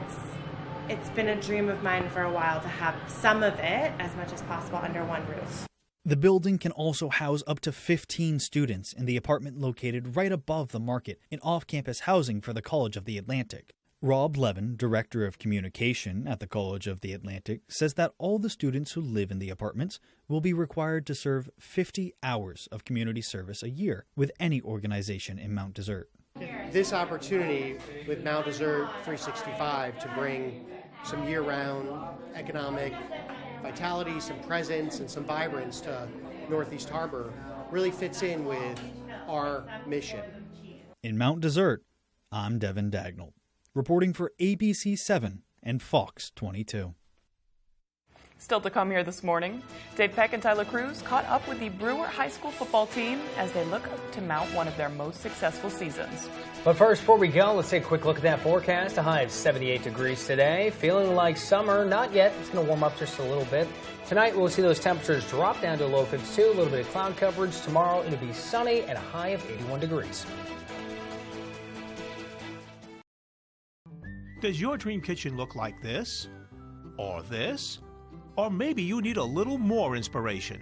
it's been a dream of mine for a while to have some of it, as much as possible, under one roof. The building can also house up to 15 students in the apartment located right above the market in off-campus housing for the College of the Atlantic. Rob Levin, Director of Communication at the College of the Atlantic, says that all the students who live in the apartments will be required to serve 50 hours of community service a year with any organization in Mount Desert. This opportunity with Mount Desert 365 to bring some year-round economic vitality, some presence, and some vibrance to Northeast Harbor really fits in with our mission. In Mount Desert, I'm Devin Dagnall. reporting for ABC 7 and Fox 22. Still to come here this morning, Dave Peck and Tyler Cruz caught up with the Brewer High School football team as they look to mount one of their most successful seasons. But first, before we go, let's take a quick look at that forecast. A high of 78 degrees today. Feeling like summer, not yet. It's going to warm up just a little bit. Tonight, we'll see those temperatures drop down to a low of 52, a little bit of cloud coverage. Tomorrow, it'll be sunny and a high of 81 degrees. Does your dream kitchen look like this? Or this? Or maybe you need a little more inspiration.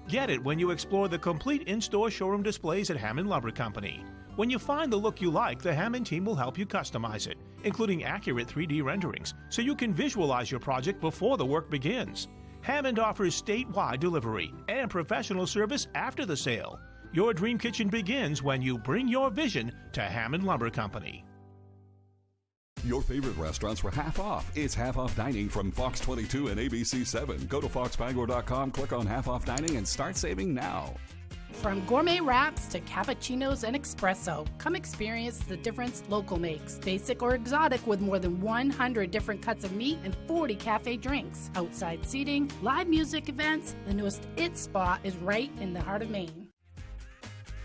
Get it when you explore the complete in-store showroom displays at Hammond Lumber Company. When you find the look you like, the Hammond team will help you customize it, including accurate 3D renderings, so you can visualize your project before the work begins. Hammond offers statewide delivery and professional service after the sale. Your dream kitchen begins when you bring your vision to Hammond Lumber Company. Your favorite restaurants were half off. It's half off dining from Fox 22 and ABC 7. Go to foxbangor.com, click on half off dining, and start saving now. From gourmet wraps to cappuccinos and espresso, come experience the difference local makes. Basic or exotic with more than 100 different cuts of meat and 40 cafe drinks. Outside seating, live music events, the newest It spot is right in the heart of Maine.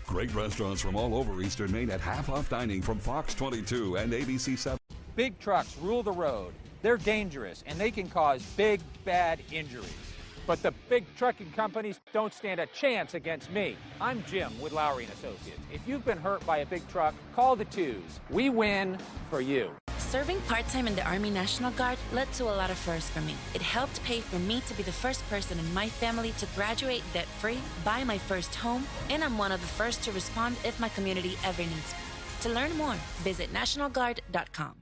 Great restaurants from all over Eastern Maine at half off dining from Fox 22 and ABC 7. Big trucks rule the road. They're dangerous and they can cause big, bad injuries. But the big trucking companies don't stand a chance against me. I'm Jim with Lowry & Associates. If you've been hurt by a big truck, call the twos. We win for you. Serving part-time in the Army National Guard led to a lot of firsts for me. It helped pay for me to be the first person in my family to graduate debt-free, buy my first home, and I'm one of the first to respond if my community ever needs me. To learn more, visit nationalguard.com.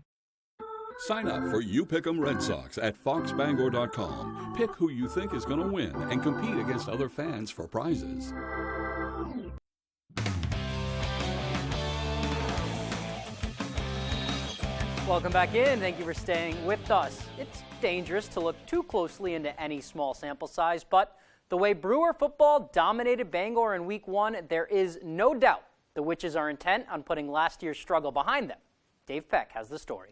Sign up for You Pick 'em Red Sox at foxbangor.com. Pick who you think is going to win and compete against other fans for prizes. Welcome back in. Thank you for staying with us. It's dangerous to look too closely into any small sample size, but the way Brewer football dominated Bangor in Week 1, there is no doubt the Witches are intent on putting last year's struggle behind them. Dave Peck has the story.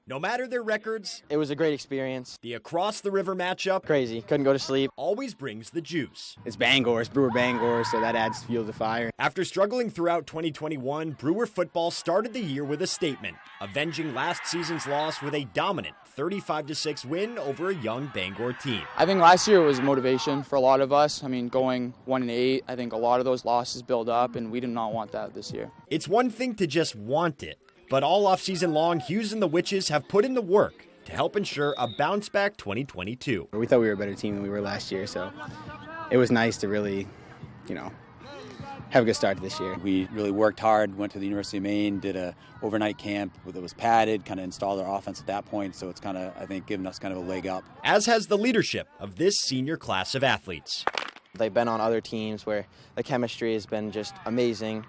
No matter their records, it was a great experience. The across-the-river matchup, crazy, couldn't go to sleep, always brings the juice. It's Bangor, it's Brewer Bangor, so that adds fuel to fire. After struggling throughout 2021, Brewer football started the year with a statement, avenging last season's loss with a dominant 35-6 win over a young Bangor team. I think last year was motivation for a lot of us. I mean, going 1-8, I think a lot of those losses build up, and we did not want that this year. It's one thing to just want it. But all offseason long, Hughes and the Witches have put in the work to help ensure a bounce-back 2022. We thought we were a better team than we were last year, so it was nice to really, have a good start to this year. We really worked hard, went to the University of Maine, did a overnight camp that was padded, kind of installed our offense at that point, so it's kind of, I think, given us kind of a leg up. As has the leadership of this senior class of athletes. They've been on other teams where the chemistry has been just amazing.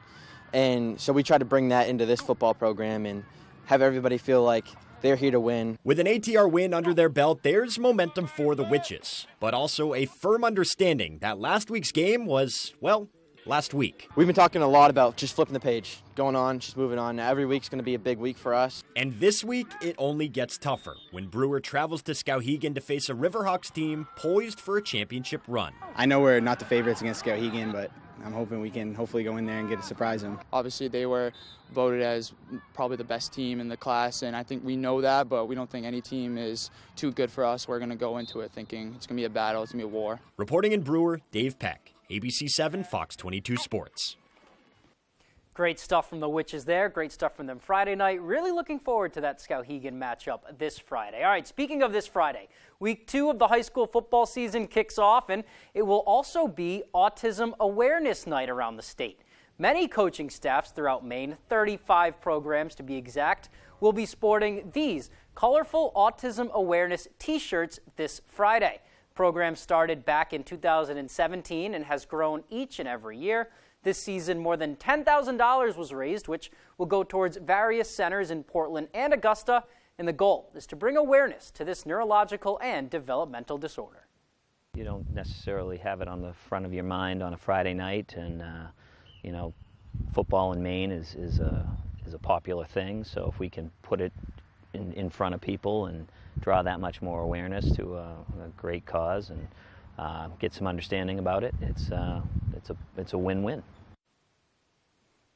And so we try to bring that into this football program and have everybody feel like they're here to win. With an ATR win under their belt, there's momentum for the Witches, but also a firm understanding that last week's game was, well, last week. We've been talking a lot about just flipping the page, going on, just moving on. Now, every week's going to be a big week for us. And this week, it only gets tougher when Brewer travels to Skowhegan to face a Riverhawks team poised for a championship run. I know we're not the favorites against Skowhegan, but I'm hoping we can hopefully go in there and get a surprise them. Obviously, they were voted as probably the best team in the class, and I think we know that, but we don't think any team is too good for us. We're going to go into it thinking it's going to be a battle, it's going to be a war. Reporting in Brewer, Dave Peck, ABC 7, Fox 22 Sports. Great stuff from the Witches there. Great stuff from them Friday night. Really looking forward to that Skowhegan matchup this Friday. All right, speaking of this Friday, Week 2 of the high school football season kicks off, and it will also be Autism Awareness Night around the state. Many coaching staffs throughout Maine, 35 programs to be exact, will be sporting these colorful Autism Awareness T-shirts this Friday. The program started back in 2017 and has grown each and every year. This season, more than $10,000 was raised, which will go towards various centers in Portland and Augusta, and the goal is to bring awareness to this neurological and developmental disorder. You don't necessarily have it on the front of your mind on a Friday night, and football in Maine is a popular thing, so if we can put it in front of people and draw that much more awareness to a great cause and get some understanding about it. It's a win-win.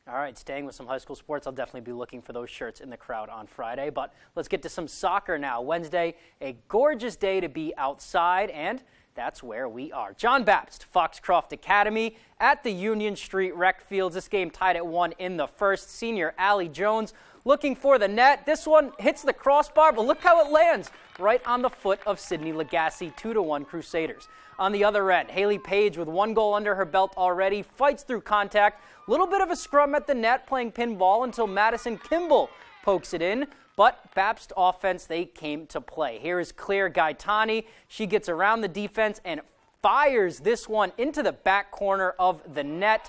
All right, staying with some high school sports, I'll definitely be looking for those shirts in the crowd on Friday. But let's get to some soccer now. Wednesday, a gorgeous day to be outside, and that's where we are. John Baptist, Foxcroft Academy at the Union Street Rec Fields. This game tied at 1 in the first. Senior Allie Jones looking for the net. This one hits the crossbar, but look how it lands right on the foot of Sydney Lagasse, 2-1 Crusaders. On the other end, Haley Page with 1 goal under her belt already, fights through contact. Little bit of a scrum at the net, playing pinball until Madison Kimball pokes it in. But Baptist offense, they came to play. Here is Claire Gaetani. She gets around the defense and fires this one into the back corner of the net.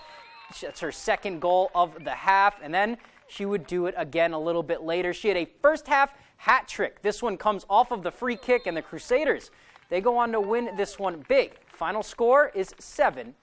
That's her second goal of the half. And then she would do it again a little bit later. She had a first half hat trick. This one comes off of the free kick, and the Crusaders, they go on to win this one big. Final score is 7-4.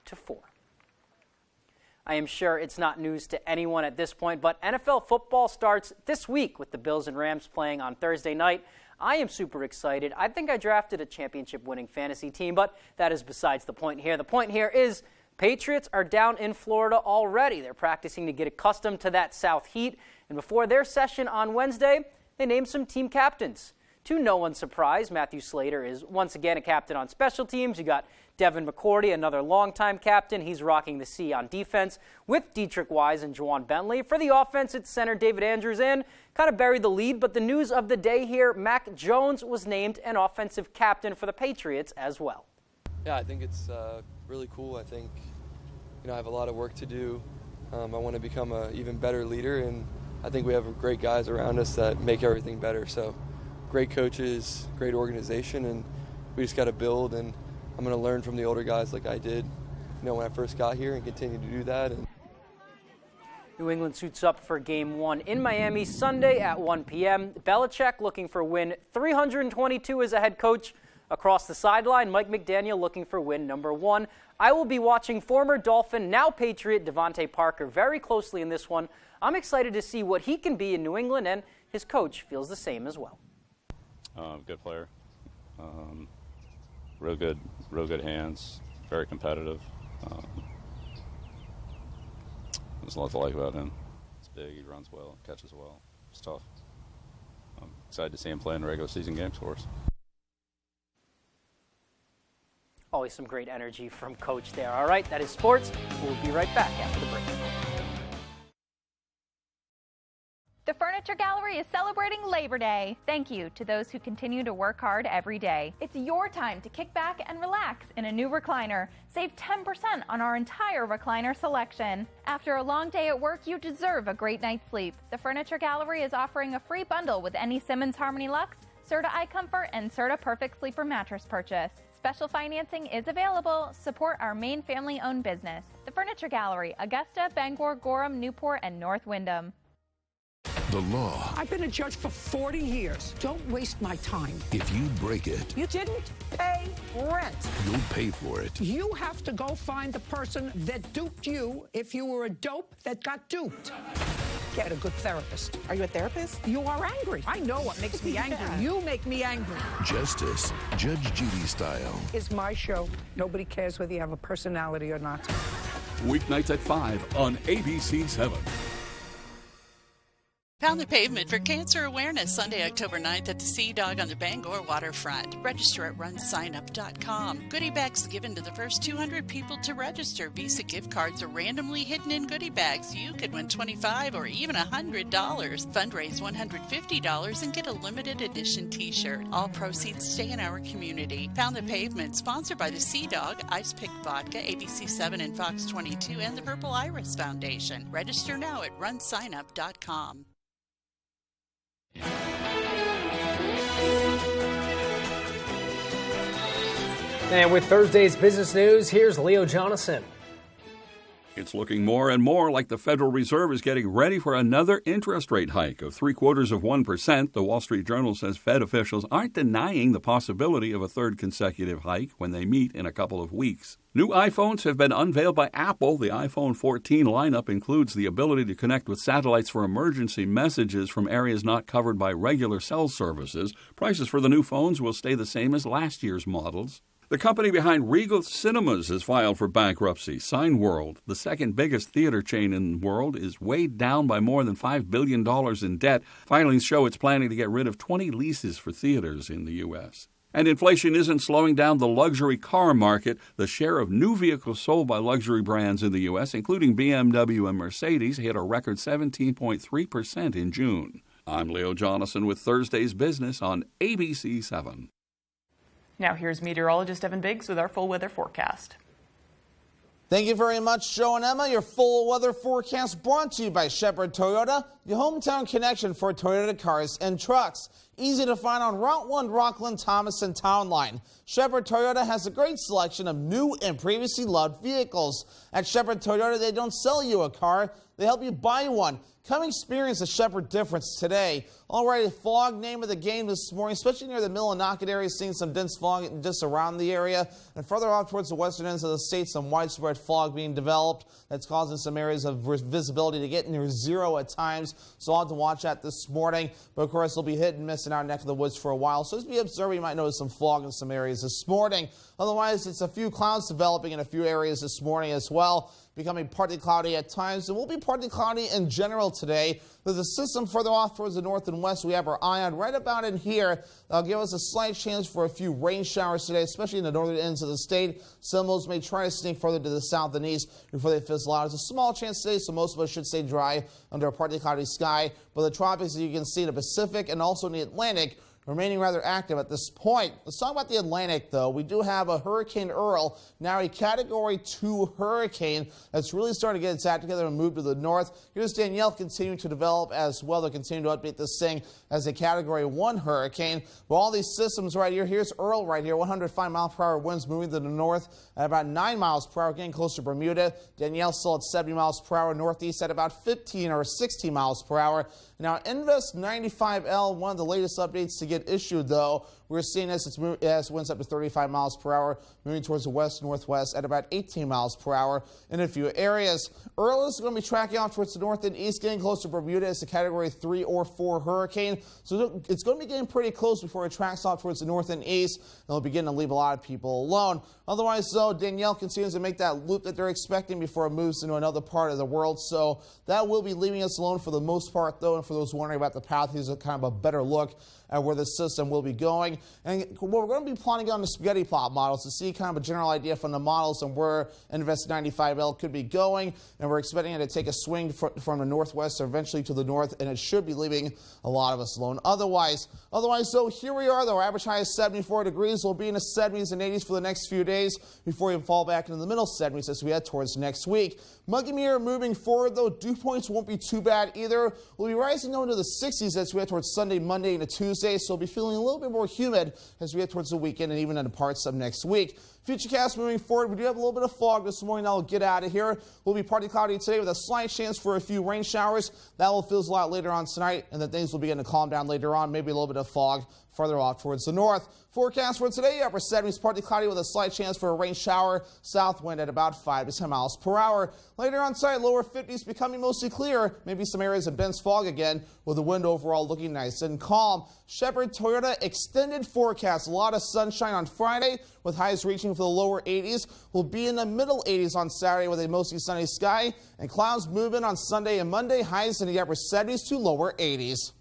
I am sure it's not news to anyone at this point, but NFL football starts this week with the Bills and Rams playing on Thursday night. I am super excited. I think I drafted a championship-winning fantasy team, but that is besides the point here. The point here is Patriots are down in Florida already. They're practicing to get accustomed to that South heat, and before their session on Wednesday, they named some team captains. To no one's surprise, Matthew Slater is once again a captain on special teams. You got Devin McCourty, another longtime captain. He's rocking the C on defense with Dietrich Wise and Juwan Bentley. For the offense, it's center David Andrews in. Kind of buried the lead, but the news of the day here, Mac Jones was named an offensive captain for the Patriots as well. Yeah, I think it's really cool. I think, I have a lot of work to do. I want to become an even better leader, and I think we have great guys around us that make everything better. So great coaches, great organization, and we just got to build, and I'm going to learn from the older guys like I did, when I first got here, and continue to do that. And New England suits up for Game 1 in Miami Sunday at 1 p.m. Belichick looking for win 322 as a head coach. Across the sideline, Mike McDaniel looking for win number 1. I will be watching former Dolphin, now Patriot, Devontae Parker very closely in this one. I'm excited to see what he can be in New England, and his coach feels the same as well. Good player. Real good hands. Very competitive. There's a lot to like about him. He's big. He runs well. Catches well. It's tough. I'm excited to see him play in regular season games for us. Always some great energy from Coach there. All right, that is sports. We'll be right back after the break. The Furniture Gallery is celebrating Labor Day. Thank you to those who continue to work hard every day. It's your time to kick back and relax in a new recliner. Save 10% on our entire recliner selection. After a long day at work, you deserve a great night's sleep. The Furniture Gallery is offering a free bundle with any Simmons Harmony Luxe, Serta iComfort, and Serta Perfect Sleeper mattress purchase. Special financing is available. Support our main family-owned business. The Furniture Gallery, Augusta, Bangor, Gorham, Newport, and North Windham. The law. I've been a judge for 40 years. Don't waste my time. If you break it, You didn't pay rent. you'll pay for it. You have to go find the person that duped you if you were a dope that got duped. Get a good therapist. Are you a therapist? You are angry. I know what makes me angry. You make me angry. Justice, Judge Judy style. It's my show. Nobody cares whether you have a personality or not. Weeknights at 5 on ABC 7. Pound the pavement for cancer awareness Sunday, October 9th at the Sea Dog on the Bangor waterfront. Register at runsignup.com. Goodie bags given to the first 200 people to register. Visa gift cards are randomly hidden in goodie bags. You could win $25 or even $100. Fundraise $150 and get a limited edition t-shirt. All proceeds stay in our community. Pound the Pavement, sponsored by the Sea Dog, Ice Pick Vodka, ABC 7 and Fox 22, and the Purple Iris Foundation. Register now at runsignup.com. And with Thursday's business news, here's Leo Jonathan. It's looking more and more like the Federal Reserve is getting ready for another interest rate hike of 0.75%. The Wall Street Journal says Fed officials aren't denying the possibility of a third consecutive hike when they meet in a couple of weeks. New iPhones have been unveiled by Apple. The iPhone 14 lineup includes the ability to connect with satellites for emergency messages from areas not covered by regular cell services. Prices for the new phones will stay the same as last year's models. The company behind Regal Cinemas has filed for bankruptcy. Cineworld, the second biggest theater chain in the world, is weighed down by more than $5 billion in debt. Filings show it's planning to get rid of 20 leases for theaters in the U.S. And inflation isn't slowing down the luxury car market. The share of new vehicles sold by luxury brands in the U.S., including BMW and Mercedes, hit a record 17.3% in June. I'm Leo Jonathan with Thursday's Business on ABC 7. Now here's meteorologist Evan Biggs with our full weather forecast. Thank you very much, Joe and Emma. Your full weather forecast brought to you by Shepherd Toyota, your hometown connection for Toyota cars and trucks. Easy to find on Route 1 Rockland Thomas and Town Line. Shepherd Toyota has a great selection of new and previously loved vehicles. At Shepherd Toyota, they don't sell you a car, they help you buy one. Come experience the Shepherd difference today. Alrighty, fog, name of the game this morning, especially near the Millinocket area, seeing some dense fog just around the area. And further off towards the western ends of the state, some widespread fog being developed that's causing some areas of visibility to get near zero at times. So I'll have to watch that this morning. But of course, it'll be hit and miss in our neck of the woods for a while. So as we observe, you might notice some fog in some areas this morning. Otherwise, it's a few clouds developing in a few areas this morning as well, becoming partly cloudy at times. It will be partly cloudy in general today. There's a system further off towards the north and west we have our eye on right about in here. That'll give us a slight chance for a few rain showers today, especially in the northern ends of the state. Some of those may try to sneak further to the south and east before they fizzle out. There's a small chance today, so most of us should stay dry under a partly cloudy sky. But the tropics, as you can see, in the Pacific and also in the Atlantic, remaining rather active at this point. Let's talk about the Atlantic, though. We do have a Hurricane Earl, now a Category 2 hurricane that's really starting to get its act together and move to the north. Here's Danielle continuing to develop as well. They'll continue to update this thing as a Category 1 hurricane. But all these systems right here, here's Earl right here, 105-mile-per-hour winds moving to the north at about 9 miles per hour, getting close to Bermuda. Danielle still at 70 miles per hour, northeast at about 15 or 16 miles per hour. Now, Invest 95L, one of the latest updates to get issued, though, we're seeing as it winds up to 35 miles per hour, moving towards the west-northwest at about 18 miles per hour in a few areas. Earl is going to be tracking off towards the north and east, getting close to Bermuda as a Category 3 or 4 hurricane. So it's going to be getting pretty close before it tracks off towards the north and east, and it'll begin to leave a lot of people alone. Otherwise, though, Danielle continues to make that loop that they're expecting before it moves into another part of the world. So that will be leaving us alone for the most part, though, and for those wondering about the path, here's a kind of a better look at where the system will be going. And what we're going to be plotting on the spaghetti plot models to see kind of a general idea from the models and where Invest 95L could be going. And we're expecting it to take a swing from the northwest or eventually to the north, and it should be leaving a lot of us alone. Otherwise, so here we are, though. Our average high is 74 degrees. We'll be in the 70s and 80s for the next few days before we fall back into the middle 70s as we head towards next week. Muggy Mirror moving forward, though. Dew points won't be too bad either. We'll be rising into the 60s as we head towards Sunday, Monday, and Tuesday, so we'll be feeling a little bit more humid as we head towards the weekend and even into parts of next week. Futurecast moving forward, we do have a little bit of fog this morning. That'll get out of here. We'll be partly cloudy today with a slight chance for a few rain showers. That will fizzle out later on tonight, and then things will begin to calm down later on. Maybe a little bit of fog further off towards the north. Forecast for today, upper 70s, partly cloudy with a slight chance for a rain shower. South wind at about 5 to 10 miles per hour. Later on tonight, lower 50s becoming mostly clear. Maybe some areas of dense fog again, with the wind overall looking nice and calm. Shepherd Toyota extended forecast. A lot of sunshine on Friday with highs reaching for the lower 80s. We'll be in the middle 80s on Saturday with a mostly sunny sky. And clouds move in on Sunday and Monday. Highs in the upper 70s to lower 80s.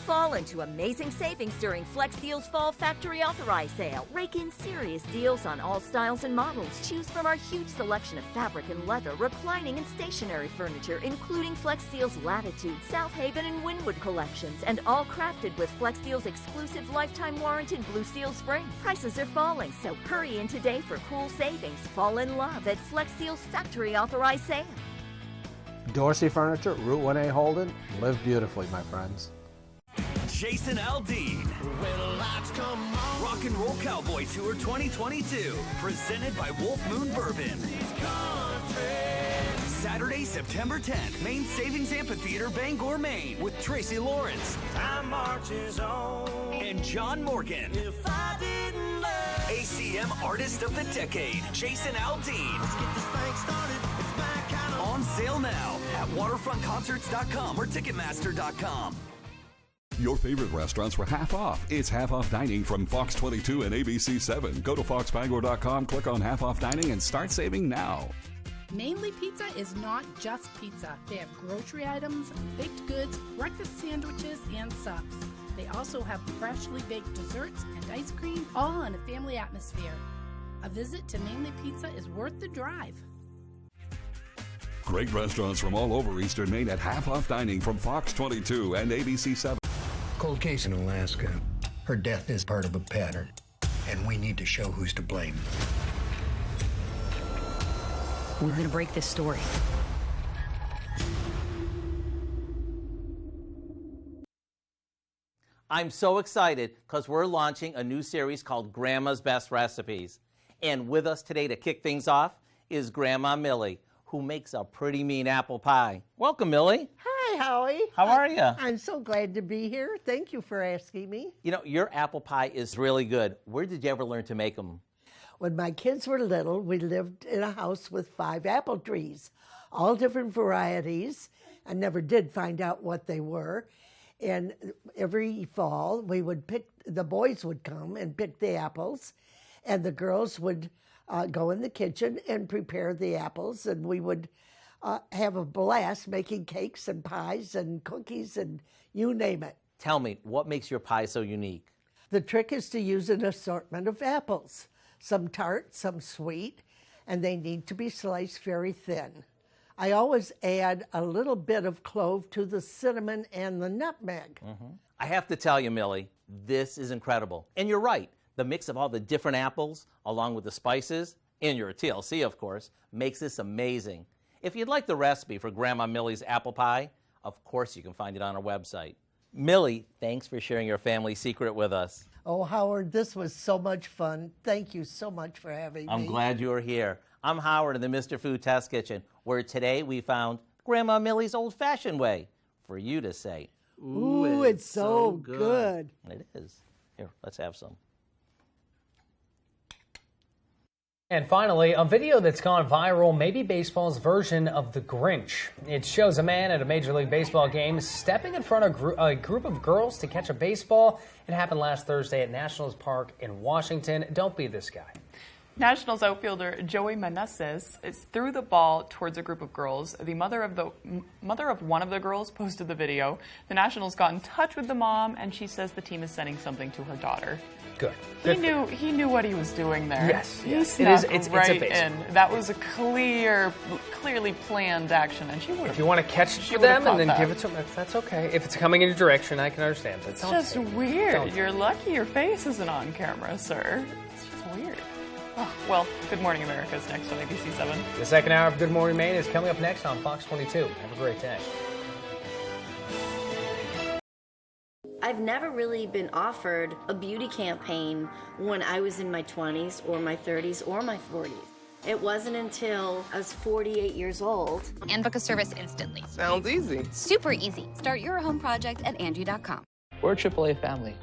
fall into amazing savings during Flex Deals Fall Factory Authorized Sale. Rake in serious deals on all styles and models. Choose from our huge selection of fabric and leather, reclining and stationary furniture, including Flex Deals Latitude, South Haven, and Wynwood collections, and all crafted with Flex Deals exclusive lifetime warranted Blue Steel Spring. Prices are falling, so hurry in today for cool savings. Fall in love at Flex Deals Factory Authorized Sale. Dorsey Furniture, Route 1A Holden. Live beautifully, my friends. Jason Aldean. Rock and Roll Cowboy Tour 2022. Presented by Wolf Moon Bourbon. Saturday, September 10th, Maine Savings Amphitheater, Bangor, Maine, with Tracy Lawrence. Time marches on. And John Morgan. If I didn't love ACM Artist of the Decade, Jason Aldean. Let's get this thing started. It's my kind of on sale now at waterfrontconcerts.com or ticketmaster.com. Your favorite restaurants were half off. It's half off dining from Fox 22 and ABC 7. Go to foxbangor.com, click on half off dining, and start saving now. Mainly Pizza is not just pizza. They have grocery items, baked goods, breakfast sandwiches, and subs. They also have freshly baked desserts and ice cream, all in a family atmosphere. A visit to Mainly Pizza is worth the drive. Great restaurants from all over Eastern Maine at half off dining from Fox 22 and ABC 7. Cold case in Alaska. Her death is part of a pattern, and we need to show who's to blame. We're going to break this story. I'm so excited because we're launching a new series called Grandma's Best Recipes. And with us today to kick things off is Grandma Millie, who makes a pretty mean apple pie. Welcome, Millie. Hi, Howie. How are you? I'm so glad to be here. Thank you for asking me. You know, your apple pie is really good. Where did you ever learn to make them? When my kids were little, we lived in a house with 5 apple trees, all different varieties. I never did find out what they were. And every fall, we would pick, the boys would come and pick the apples, and the girls would go in the kitchen and prepare the apples, and we would have a blast making cakes and pies and cookies and you name it. Tell me, what makes your pie so unique? The trick is to use an assortment of apples, some tart, some sweet, and they need to be sliced very thin. I always add a little bit of clove to the cinnamon and the nutmeg. I have to tell you, Millie, this is incredible. And you're right. The mix of all the different apples, along with the spices, and your TLC, of course, makes this amazing. If you'd like the recipe for Grandma Millie's apple pie, of course you can find it on our website. Millie, thanks for sharing your family secret with us. Oh, Howard, this was so much fun. Thank you so much for having me. I'm glad you were here. I'm Howard in the Mr. Food Test Kitchen, where today we found Grandma Millie's old-fashioned way for you to say, ooh, it's so good. It is. Here, let's have some. And finally, a video that's gone viral may be baseball's version of The Grinch. It shows a man at a Major League Baseball game stepping in front of a group of girls to catch a baseball. It happened last Thursday at Nationals Park in Washington. Don't be this guy. Nationals outfielder Joey Meneses threw the ball towards a group of girls. The mother of one of the girls posted the video. The Nationals got in touch with the mom, and she says the team is sending something to her daughter. Good. He knew what he was doing there. Yes. He Yes. snuck It's right a in. That was a clearly planned action, and she would. If you want to catch it for them and then give it to them, that's okay. If it's coming in your direction, I can understand. But It's just weird. You're lucky your face isn't on camera, sir. It's just weird. Oh, well, Good Morning America is next on ABC 7. The second hour of Good Morning Maine is coming up next on Fox 22. Have a great day. I've never really been offered a beauty campaign when I was in my 20s or my 30s or my 40s. It wasn't until I was 48 years old. And book a service instantly. Sounds easy. Super easy. Start your home project at Angie.com. We're a AAA family.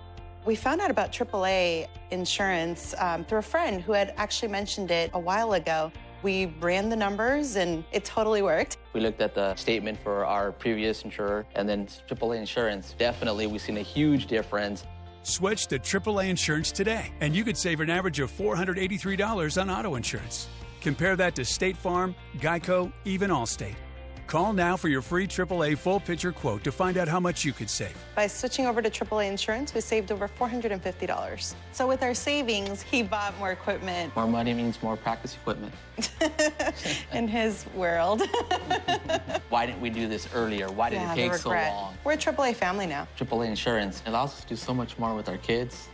We found out about AAA insurance through a friend who had actually mentioned it a while ago. We ran the numbers and it totally worked. We looked at the statement for our previous insurer and then AAA insurance. Definitely, we've seen a huge difference. Switch to AAA insurance today, and you could save an average of $483 on auto insurance. Compare that to State Farm, Geico, even Allstate. Call now for your free AAA full picture quote to find out how much you could save. By switching over to AAA insurance, we saved over $450. So with our savings, he bought more equipment. More money means more practice equipment. In his world. Why didn't we do this earlier? Why did it take so long? We're a AAA family now. AAA insurance allows us to do so much more with our kids